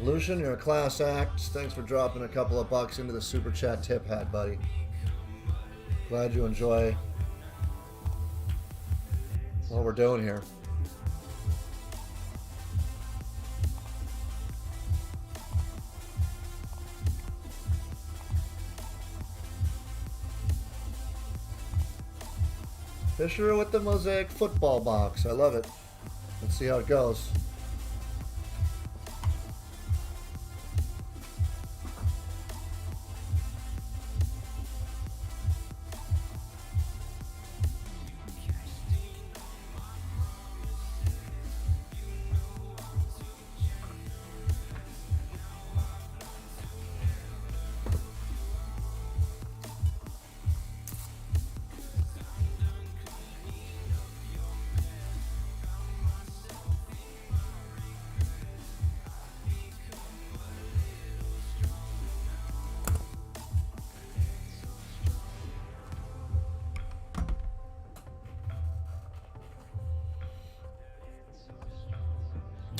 Lucian, you're a class act. Thanks for dropping a couple of bucks into the super chat tip hat, buddy. Glad you enjoy what we're doing here. Fisher with the Mosaic football box. I love it. Let's see how it goes.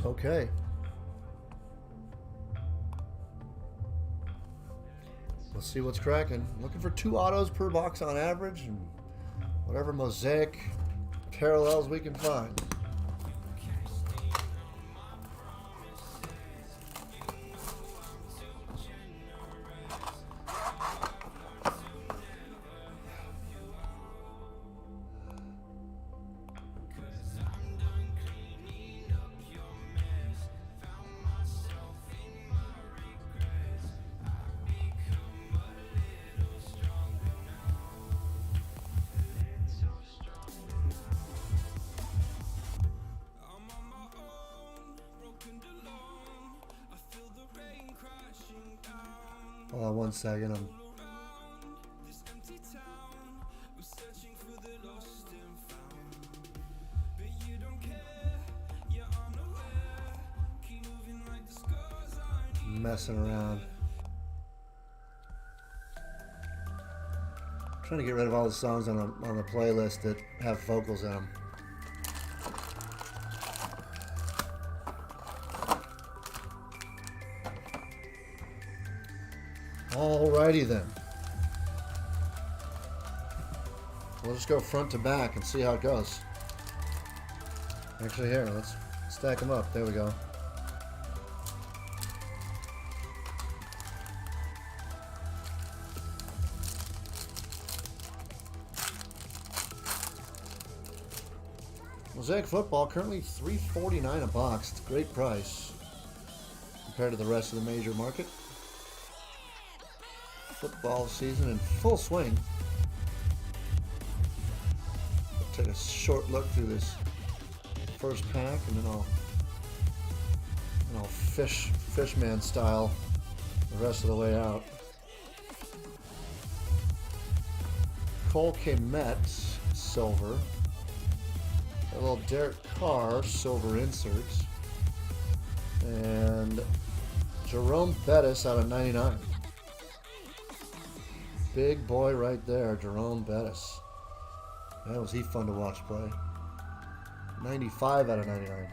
Okay. Let's see what's cracking. Looking for 2 autos per box on average, and whatever Mosaic parallels we can find. Hold on one second. I'm messing around. Trying to get rid of all the songs on the playlist that have vocals in them. Alrighty then. We'll just go front to back and see how it goes. Actually, here, let's stack them up. There we go. Mosaic football currently $3.49 a box. It's a great price compared to the rest of the major market. Football season in full swing. I'll take a short look through this first pack, and then I'll fishman style the rest of the way out. Cole Kmet, silver. A little Derek Carr, silver inserts. And Jerome Bettis out of 99. Big boy right there, Jerome Bettis. Man, was he fun to watch play. 95 out of 99.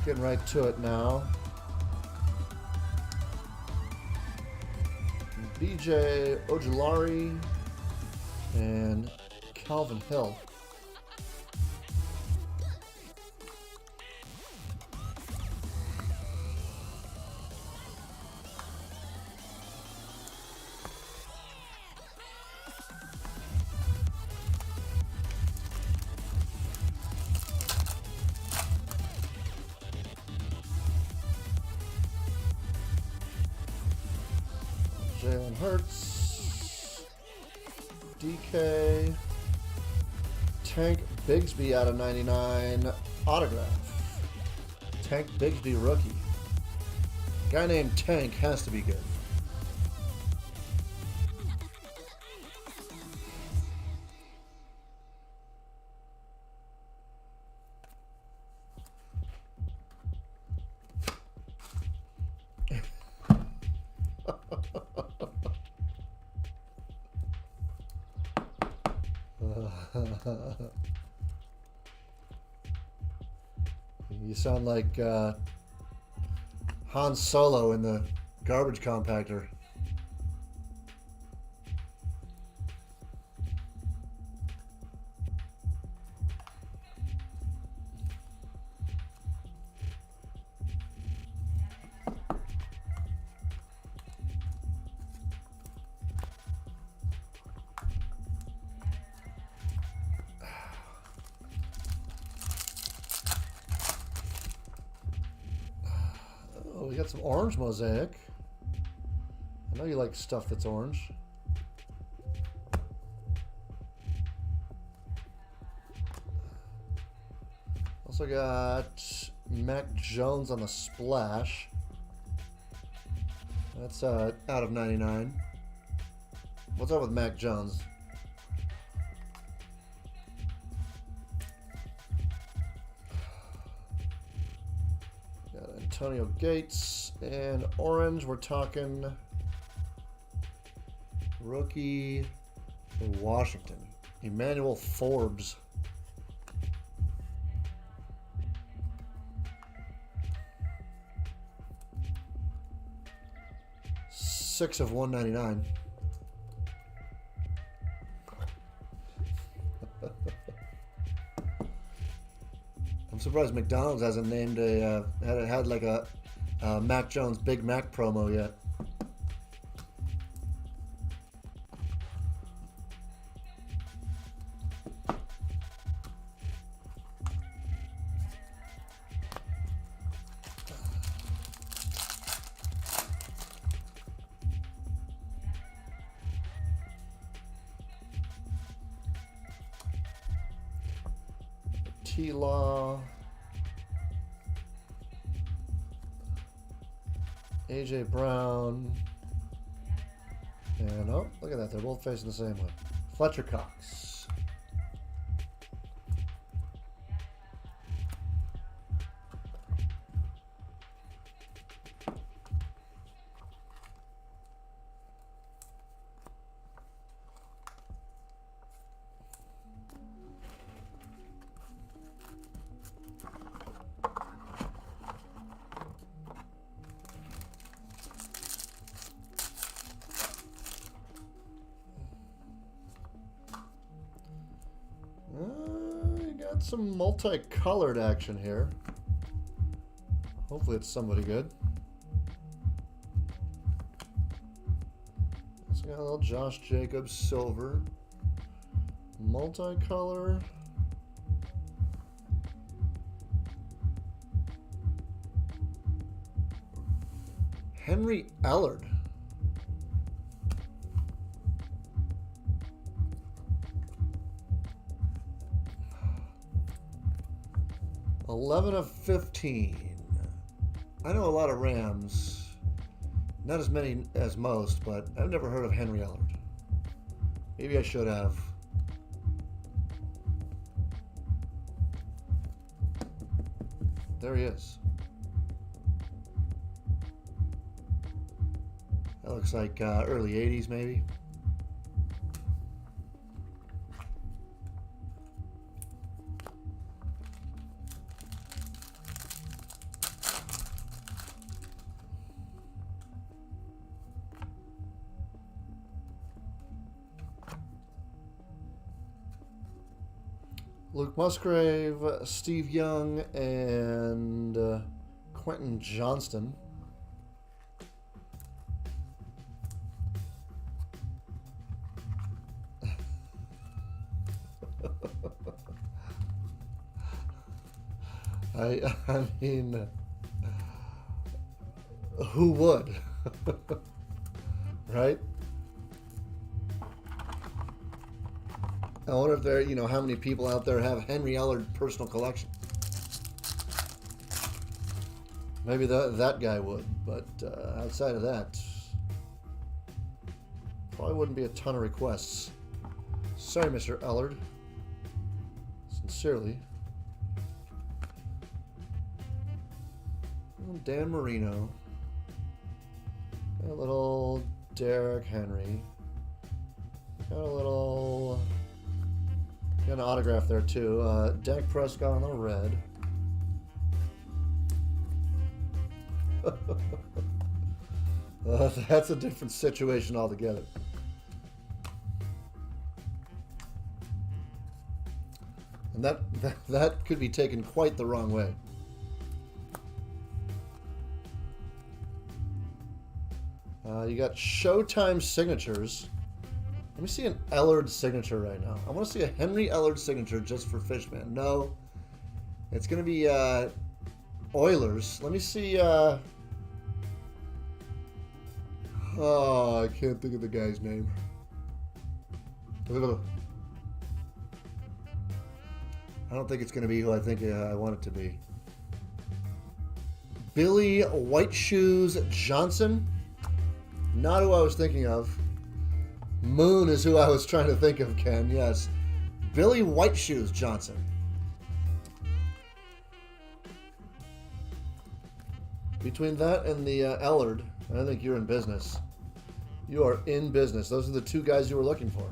Getting right to it now. BJ Ojulari and Calvin Hill. Jalen Hurts, DK, Tank Bigsby out of 99, autograph. Tank Bigsby rookie. Guy named Tank has to be good. You sound like Han Solo in the garbage compactor. Oh, we got some orange mosaic. I know you like stuff that's orange. Also got Mac Jones on the splash. That's out of 99. What's up with Mac Jones? Got Antonio Gates and orange. We're talking rookie for Washington, Emmanuel Forbes. Six of 199. I'm surprised McDonald's hasn't named had like a Mac Jones Big Mac promo yet. T-Law, AJ Brown, and oh, look at that, they're both facing the same way. Fletcher Cox. Got some multicolored action here. Hopefully it's somebody good. Let's got a little Josh Jacobs silver. Multicolor. Henry Allard. $11 of 15. I know a lot of Rams. Not as many as most, but I've never heard of Henry Allard. Maybe I should have. There he is. That looks like early 80s maybe. Luke Musgrave, Steve Young, and Quentin Johnston. I mean, who would? Right? I wonder if there, how many people out there have Henry Allard personal collection. Maybe that guy would, but outside of that, probably wouldn't be a ton of requests. Sorry, Mr. Allard. Sincerely. Dan Marino. Got a little Derrick Henry. Got a little Got an autograph there too. Dak Prescott on the red. That's a different situation altogether. And that could be taken quite the wrong way. You got Showtime signatures. Let me see an Ellard signature right now. I want to see a Henry Ellard signature just for Fishman. No. It's going to be Oilers. Let me see. Oh, I can't think of the guy's name. I don't think it's going to be who I think I want it to be. Billy White Shoes Johnson. Not who I was thinking of. Moon is who I was trying to think of, Ken. Yes. Billy White Shoes Johnson. Between that and the Ellard, I think you're in business. You are in business. Those are the two guys you were looking for.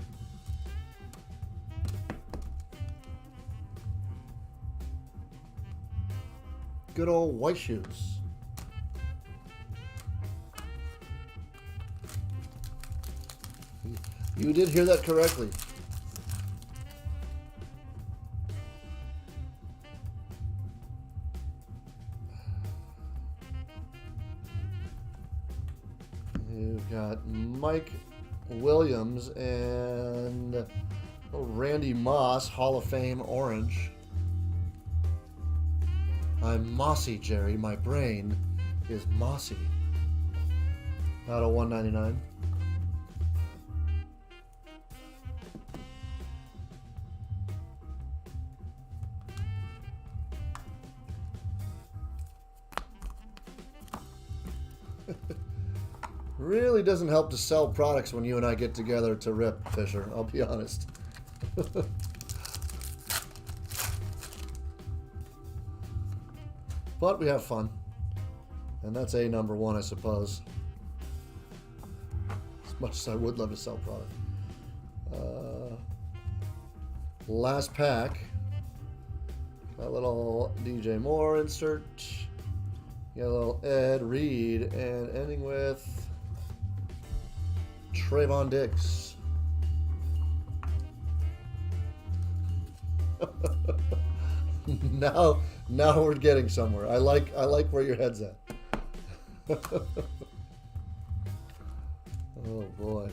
Good old White Shoes. You did hear that correctly. You've got Mike Williams and Randy Moss, Hall of Fame orange. I'm mossy, Jerry. My brain is mossy. Out of 199. Really doesn't help to sell products when you and I get together to rip, Fisher. I'll be honest. But we have fun. And that's a number one, I suppose. As much as I would love to sell product. Last pack. Got a little DJ Moore insert. Got a little Ed Reed. And ending with Trayvon Diggs. Now we're getting somewhere. I like where your head's at. Oh boy.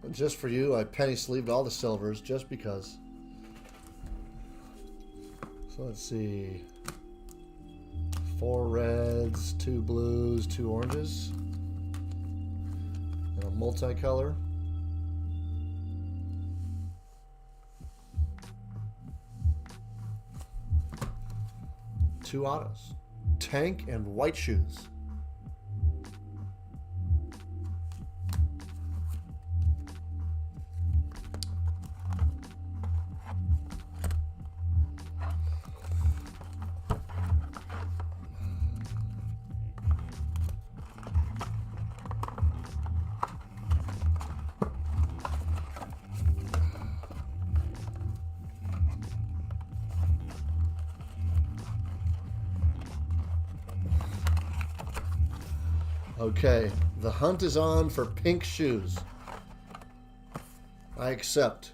And just for you, I penny sleeved all the silvers just because. So let's see. 4 reds, 2 blues, 2 oranges, and a multicolor. Two autos. Tank and White Shoes. Okay, the hunt is on for pink shoes. I accept.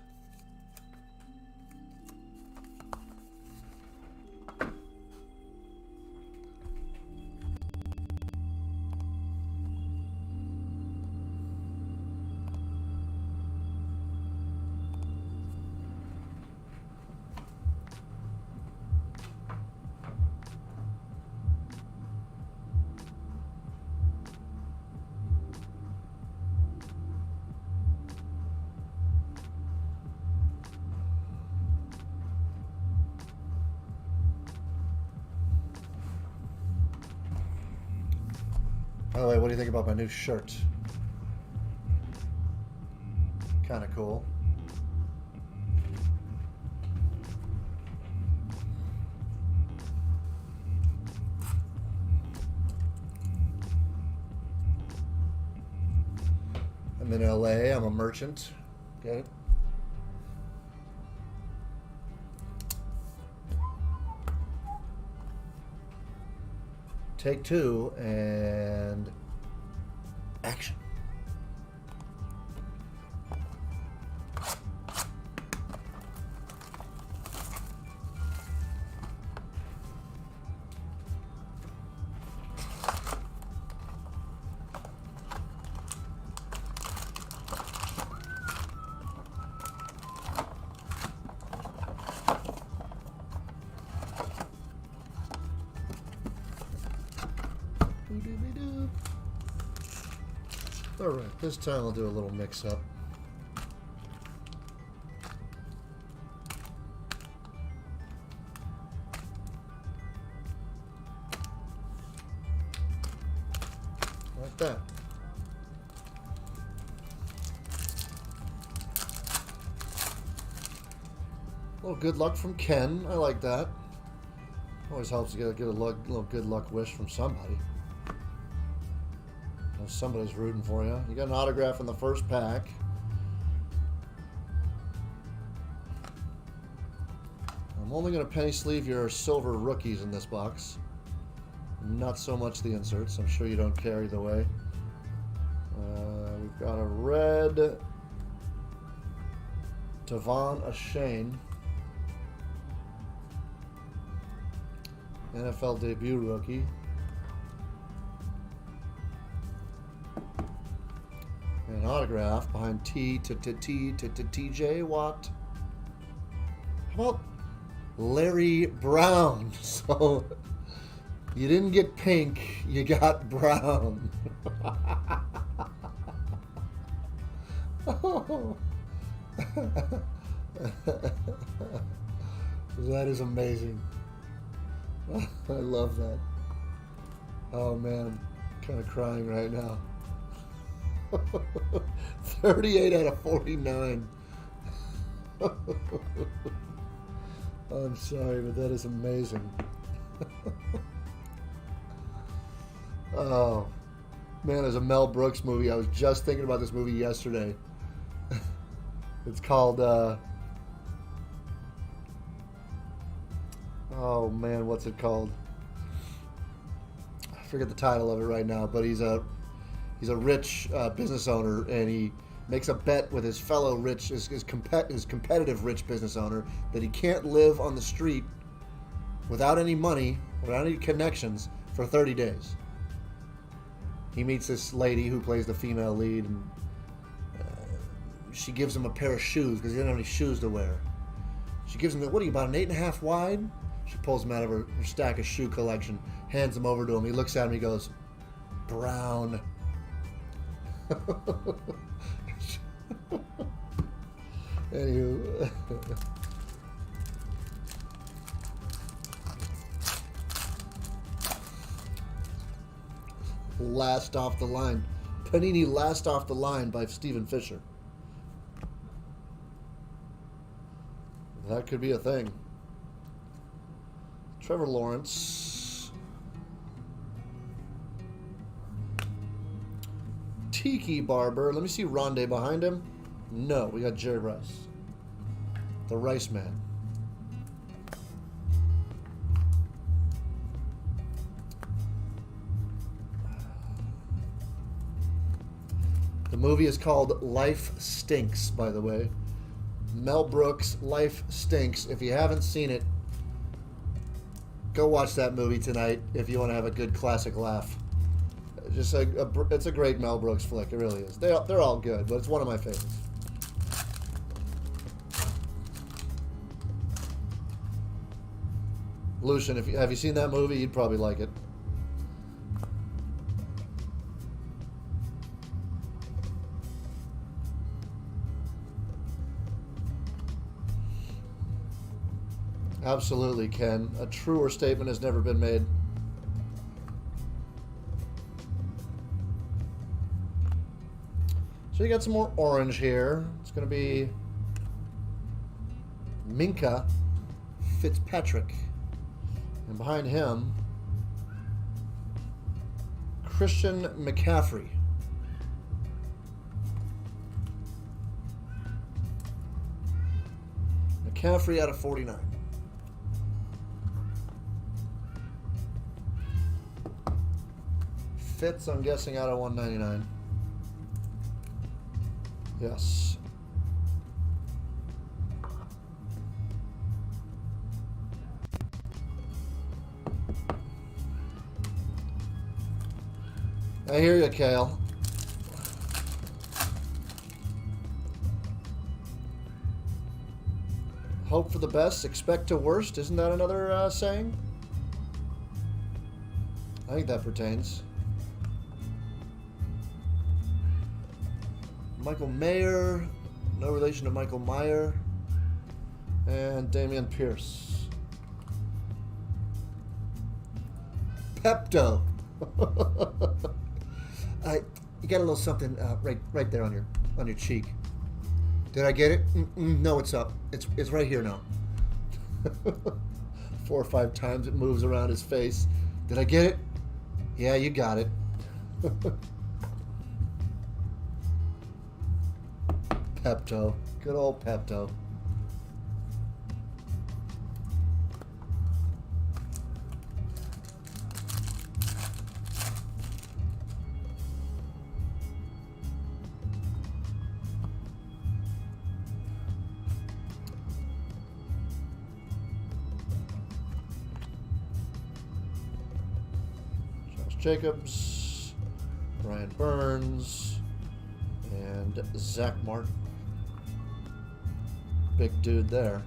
By the way, what do you think about my new shirt? Kind of cool. I'm in LA. I'm a merchant. Get it? Take two and action. All right, this time I'll do a little mix-up. Like that. A little good luck from Ken. I like that. Always helps to get a little good luck wish from somebody. Somebody's rooting for you. You got an autograph in the first pack. I'm only going to penny sleeve your silver rookies in this box. Not so much the inserts. I'm sure you don't care either way. We've got a red Devon Ashane. NFL debut rookie. An autograph behind TJ Watt. How about Larry Brown? So you didn't get pink, you got brown. That is amazing. I love that. Oh man, I'm kind of crying right now. 38 out of 49. I'm sorry, but that is amazing. Oh, man, there's a Mel Brooks movie. I was just thinking about this movie yesterday. It's called, oh, man, what's it called? I forget the title of it right now, but he's a rich business owner, and he makes a bet with his fellow rich, his competitive rich business owner, that he can't live on the street without any money, without any connections, for 30 days. He meets this lady who plays the female lead, and she gives him a pair of shoes because he doesn't have any shoes to wear. She gives him, what are you, about an 8.5 wide? She pulls them out of her stack of shoe collection, hands them over to him. He looks at him, he goes, brown. Anywho. Last off the line. Panini Last Off the Line by Stephen Fisher. That could be a thing. Trevor Lawrence. Tiki Barber. Let me see Rondé behind him. No, we got Jerry Rice. The Rice Man. The movie is called Life Stinks, by the way. Mel Brooks' Life Stinks. If you haven't seen it, go watch that movie tonight if you want to have a good classic laugh. Just it's a great Mel Brooks flick. It really is. They're all good, but it's one of my favorites. Lucian, have you seen that movie? You'd probably like it. Absolutely, Ken. A truer statement has never been made. So you got some more orange here. It's going to be Minka Fitzpatrick. And behind him, Christian McCaffrey. McCaffrey out of 49. Fitz, I'm guessing, out of 199. Yes. I hear you, Kale. Hope for the best, expect the worst. Isn't that another saying? I think that pertains. Michael Mayer, no relation to Michael Meyer. And Damian Pierce. Pepto. You got a little something right there on your cheek. Did I get it? No, it's up. It's right here now. 4 or 5 times it moves around his face. Did I get it? Yeah, you got it. Pepto. Good old Pepto. Jacobs, Brian Burns, and Zach Martin. Big dude there.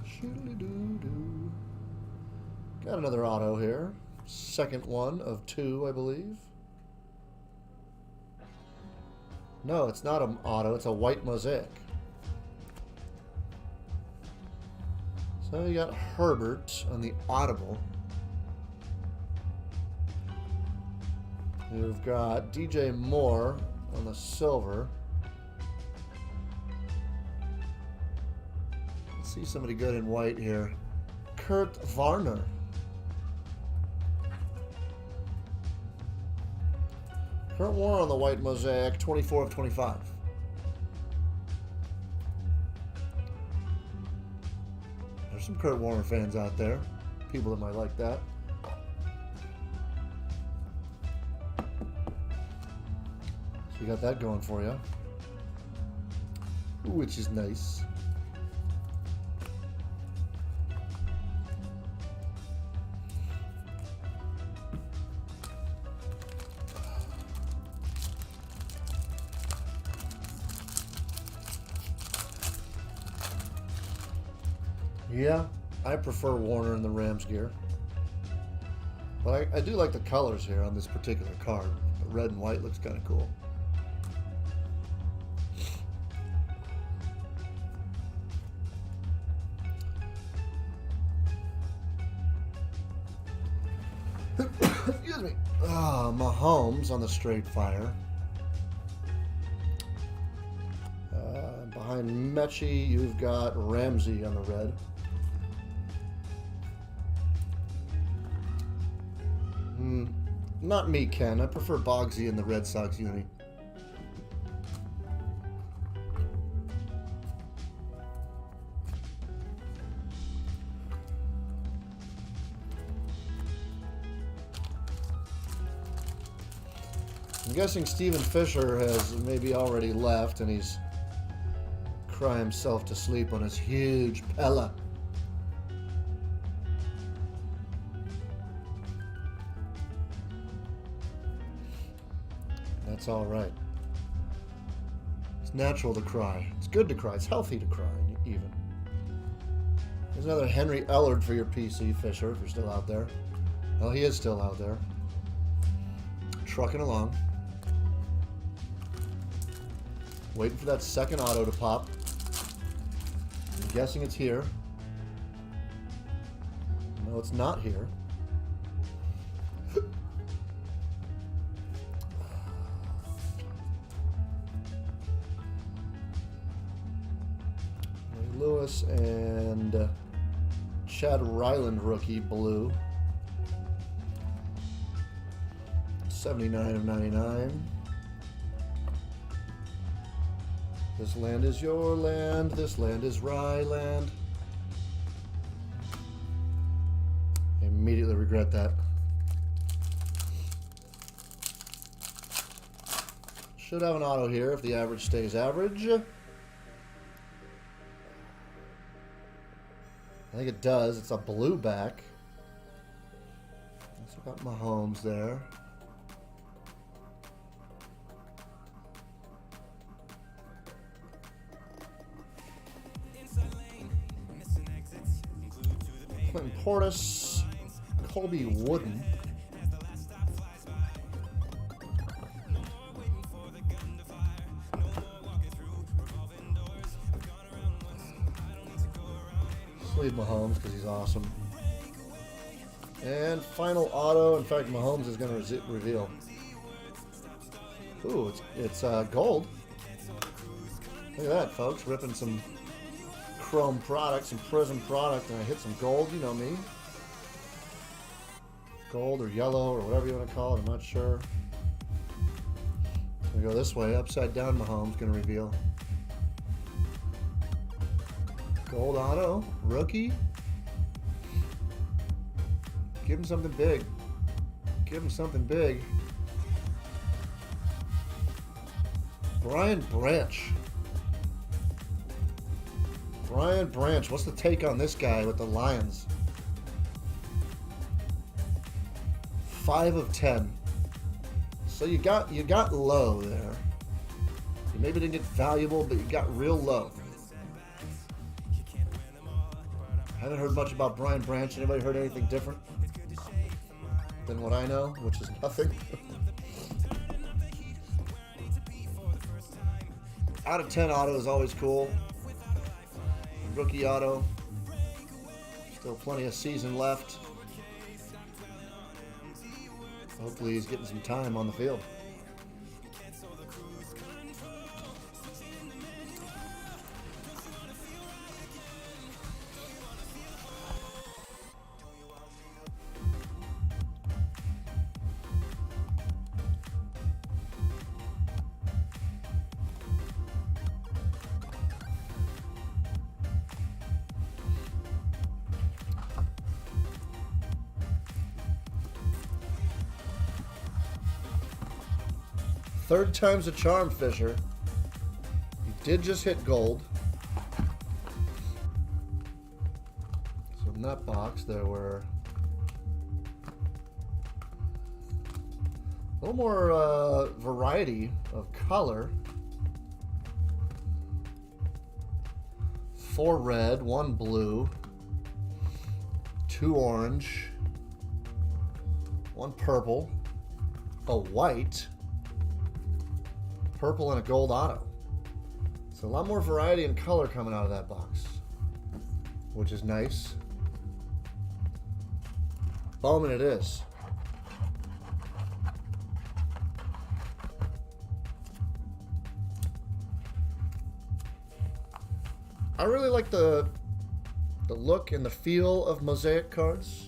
Shoodly-doo-doo. Got another auto here. Second one of 2, I believe. No, it's not an auto. It's a white mosaic. So you got Herbert on the audible. You've got DJ Moore on the silver. Let's see somebody good in white here. Kurt Varner. Kurt Warner on the white mosaic, 24 of 25. There's some Kurt Warner fans out there. People that might like that. So you got that going for you. Which is nice. Yeah, I prefer Warner in the Rams gear. But I do like the colors here on this particular card. The red and white looks kind of cool. Excuse me. Mahomes on the straight fire. Behind Mechie, you've got Ramsey on the red. Not me, Ken. I prefer Boggsy in the Red Sox uni. I'm guessing Steven Fisher has maybe already left and he's crying himself to sleep on his huge Pella. That's all right. It's natural to cry. It's good to cry. It's healthy to cry, even. There's another Henry Ellard for your PC, Fisher, if you're still out there. Well, he is still out there. Trucking along. Waiting for that second auto to pop. I'm guessing it's here. No, it's not here. Lewis and Chad Ryland rookie blue. 79 of 99. This land is your land. This land is Ryland. I immediately regret that. Should have an auto here if the average stays average. I think it does. It's a blue back. Also got Mahomes there. Clinton Portis, Colby Wooden. Leave Mahomes because he's awesome. And final auto. In fact, Mahomes is going to reveal. Ooh, it's gold. Look at that, folks. Ripping some chrome product, some prism product, and I hit some gold. You know me. Gold or yellow or whatever you want to call it. I'm not sure. We go this way. Upside down, Mahomes going to reveal. Gold auto, rookie. Give him something big. Give him something big. Brian Branch. Brian Branch. What's the take on this guy with the Lions? 5 of 10. So you got low there. You maybe didn't get valuable, but you got real low. Haven't heard much about Brian Branch. Anybody heard anything different than what I know, which is nothing? Out of 10 auto is always cool. Rookie auto. Still plenty of season left. Hopefully he's getting some time on the field. Third time's a charm, Fisher. You did just hit gold. So in that box, there were a little more variety of color. 4 red, 1 blue, 2 orange, 1 purple, a white, purple, and a gold auto. So a lot more variety and color coming out of that box, which is nice. Bowman it is. I really like the look and the feel of mosaic cards.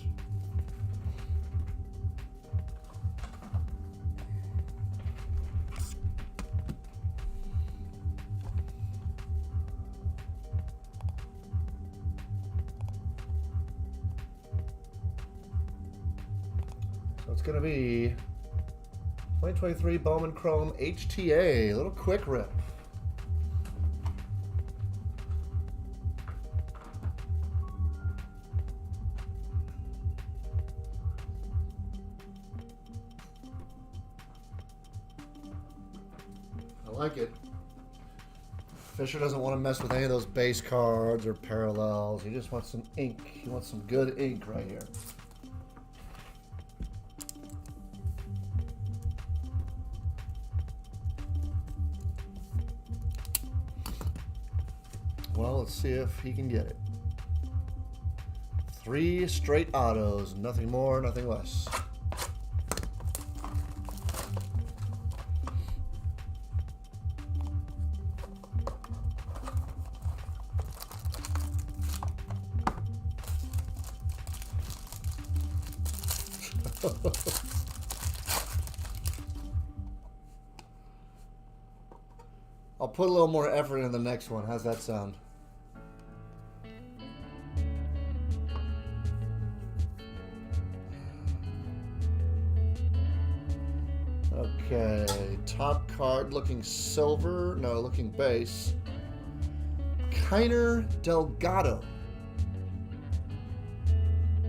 It's going to be 2023 Bowman Chrome HTA, a little quick rip. I like it. Fisher doesn't want to mess with any of those base cards or parallels. He just wants some ink. He wants some good ink right here. Well, let's see if he can get it. 3 straight autos, nothing more, nothing less. I'll put a little more effort in the next one. How's that sound? Okay, top card looking silver. No, looking base. Kiner Delgado.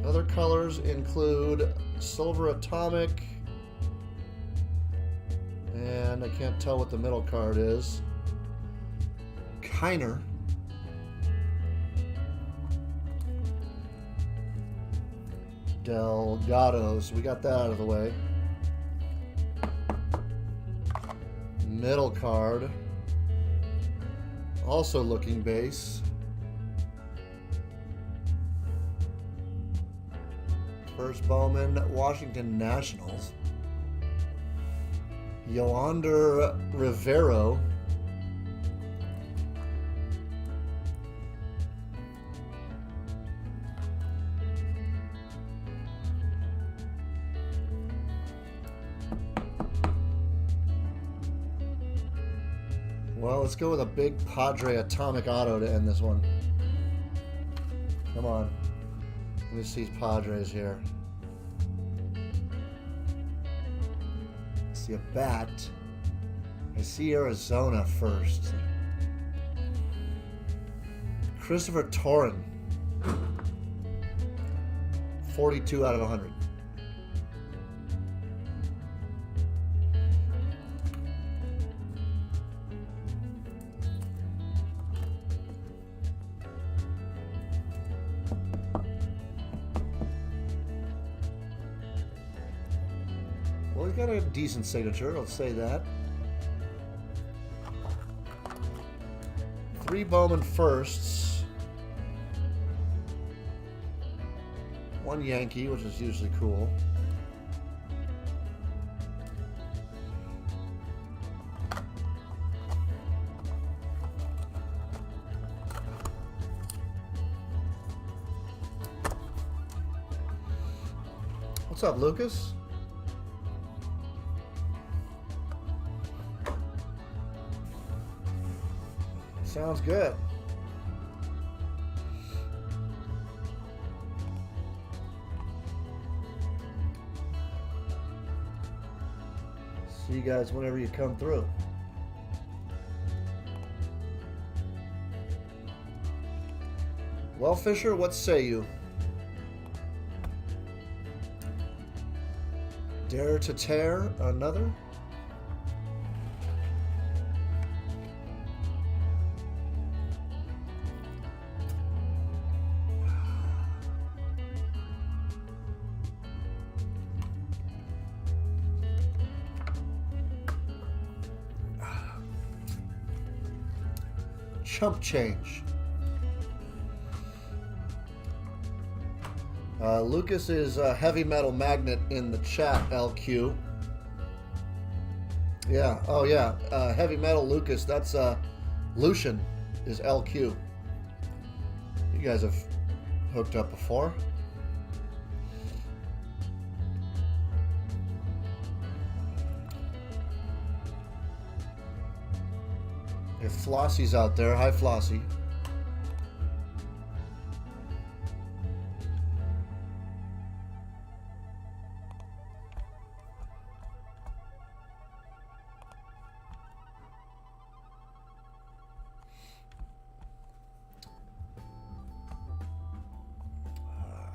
Other colors include silver atomic. And I can't tell what the middle card is. Kiner. Delgado. So we got that out of the way. Middle card. Also looking base. First Bowman, Washington Nationals. Yoander Rivero. Well, let's go with a big Padre Atomic Auto to end this one. Come on. Let me see Padres here. I see a bat. I see Arizona first. Christopher Torren. 42 out of 100. Well, he's got a decent signature, I'll say that. 3 Bowman firsts. 1 Yankee, which is usually cool. What's up, Lucas? Sounds good. See you guys whenever you come through. Well, Fisher, what say you? Dare to tear another? Chump change. Lucas is a heavy metal magnet in the chat, LQ. Yeah, oh yeah, heavy metal Lucas, that's Lucian is LQ. You guys have hooked up before. If Flossie's out there, hi Flossie.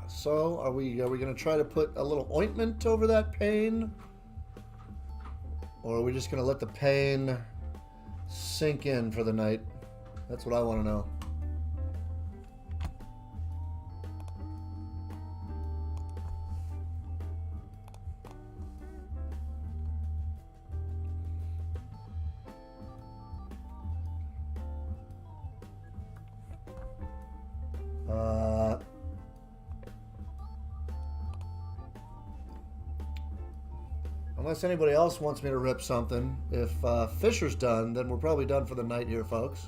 So, are we going to try to put a little ointment over that pain? Or are we just going to let the pain sink in for the night? That's what I want to know. Unless anybody else wants me to rip something. If Fisher's done, then we're probably done for the night here, folks.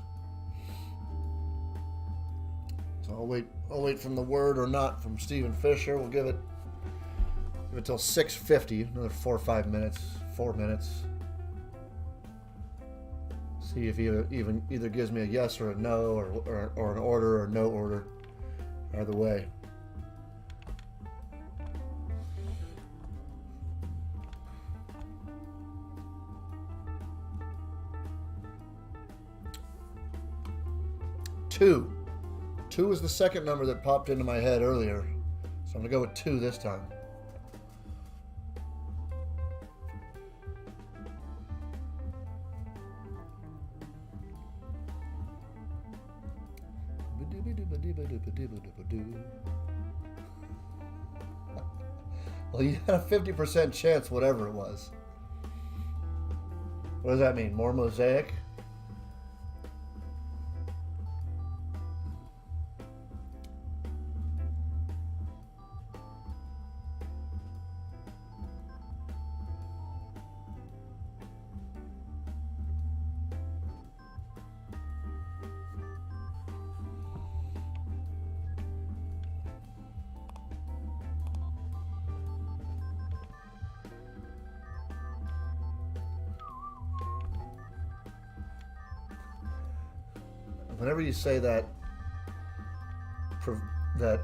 So I'll wait from the word or not from Stephen Fisher. We'll give it until 6:50. Another 4 or 5 minutes. 4 minutes. See if he either gives me a yes or a no, or an order or no order. Either way. Two. 2 was the second number that popped into my head earlier. So I'm going to go with 2 this time. Well, you had a 50% chance, whatever it was. What does that mean? More mosaic? Whenever you say that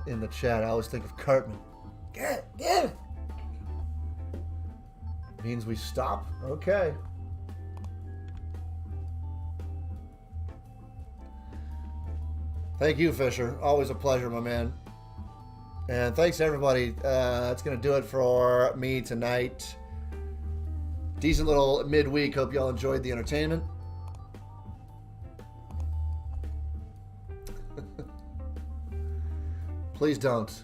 in the chat, I always think of Cartman. Get it! Means we stop? Okay. Thank you, Fisher. Always a pleasure, my man. And thanks, everybody. That's going to do it for me tonight. Decent little midweek. Hope y'all enjoyed the entertainment. Please don't.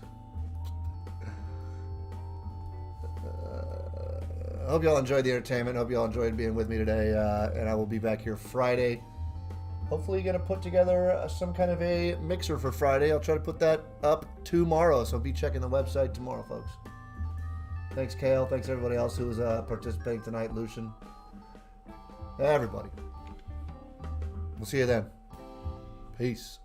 I hope y'all enjoyed the entertainment. Hope y'all enjoyed being with me today. And I will be back here Friday. Hopefully going to put together some kind of a mixer for Friday. I'll try to put that up tomorrow. So be checking the website tomorrow, folks. Thanks, Kale. Thanks, everybody else who was participating tonight. Lucian. Everybody. We'll see you then. Peace.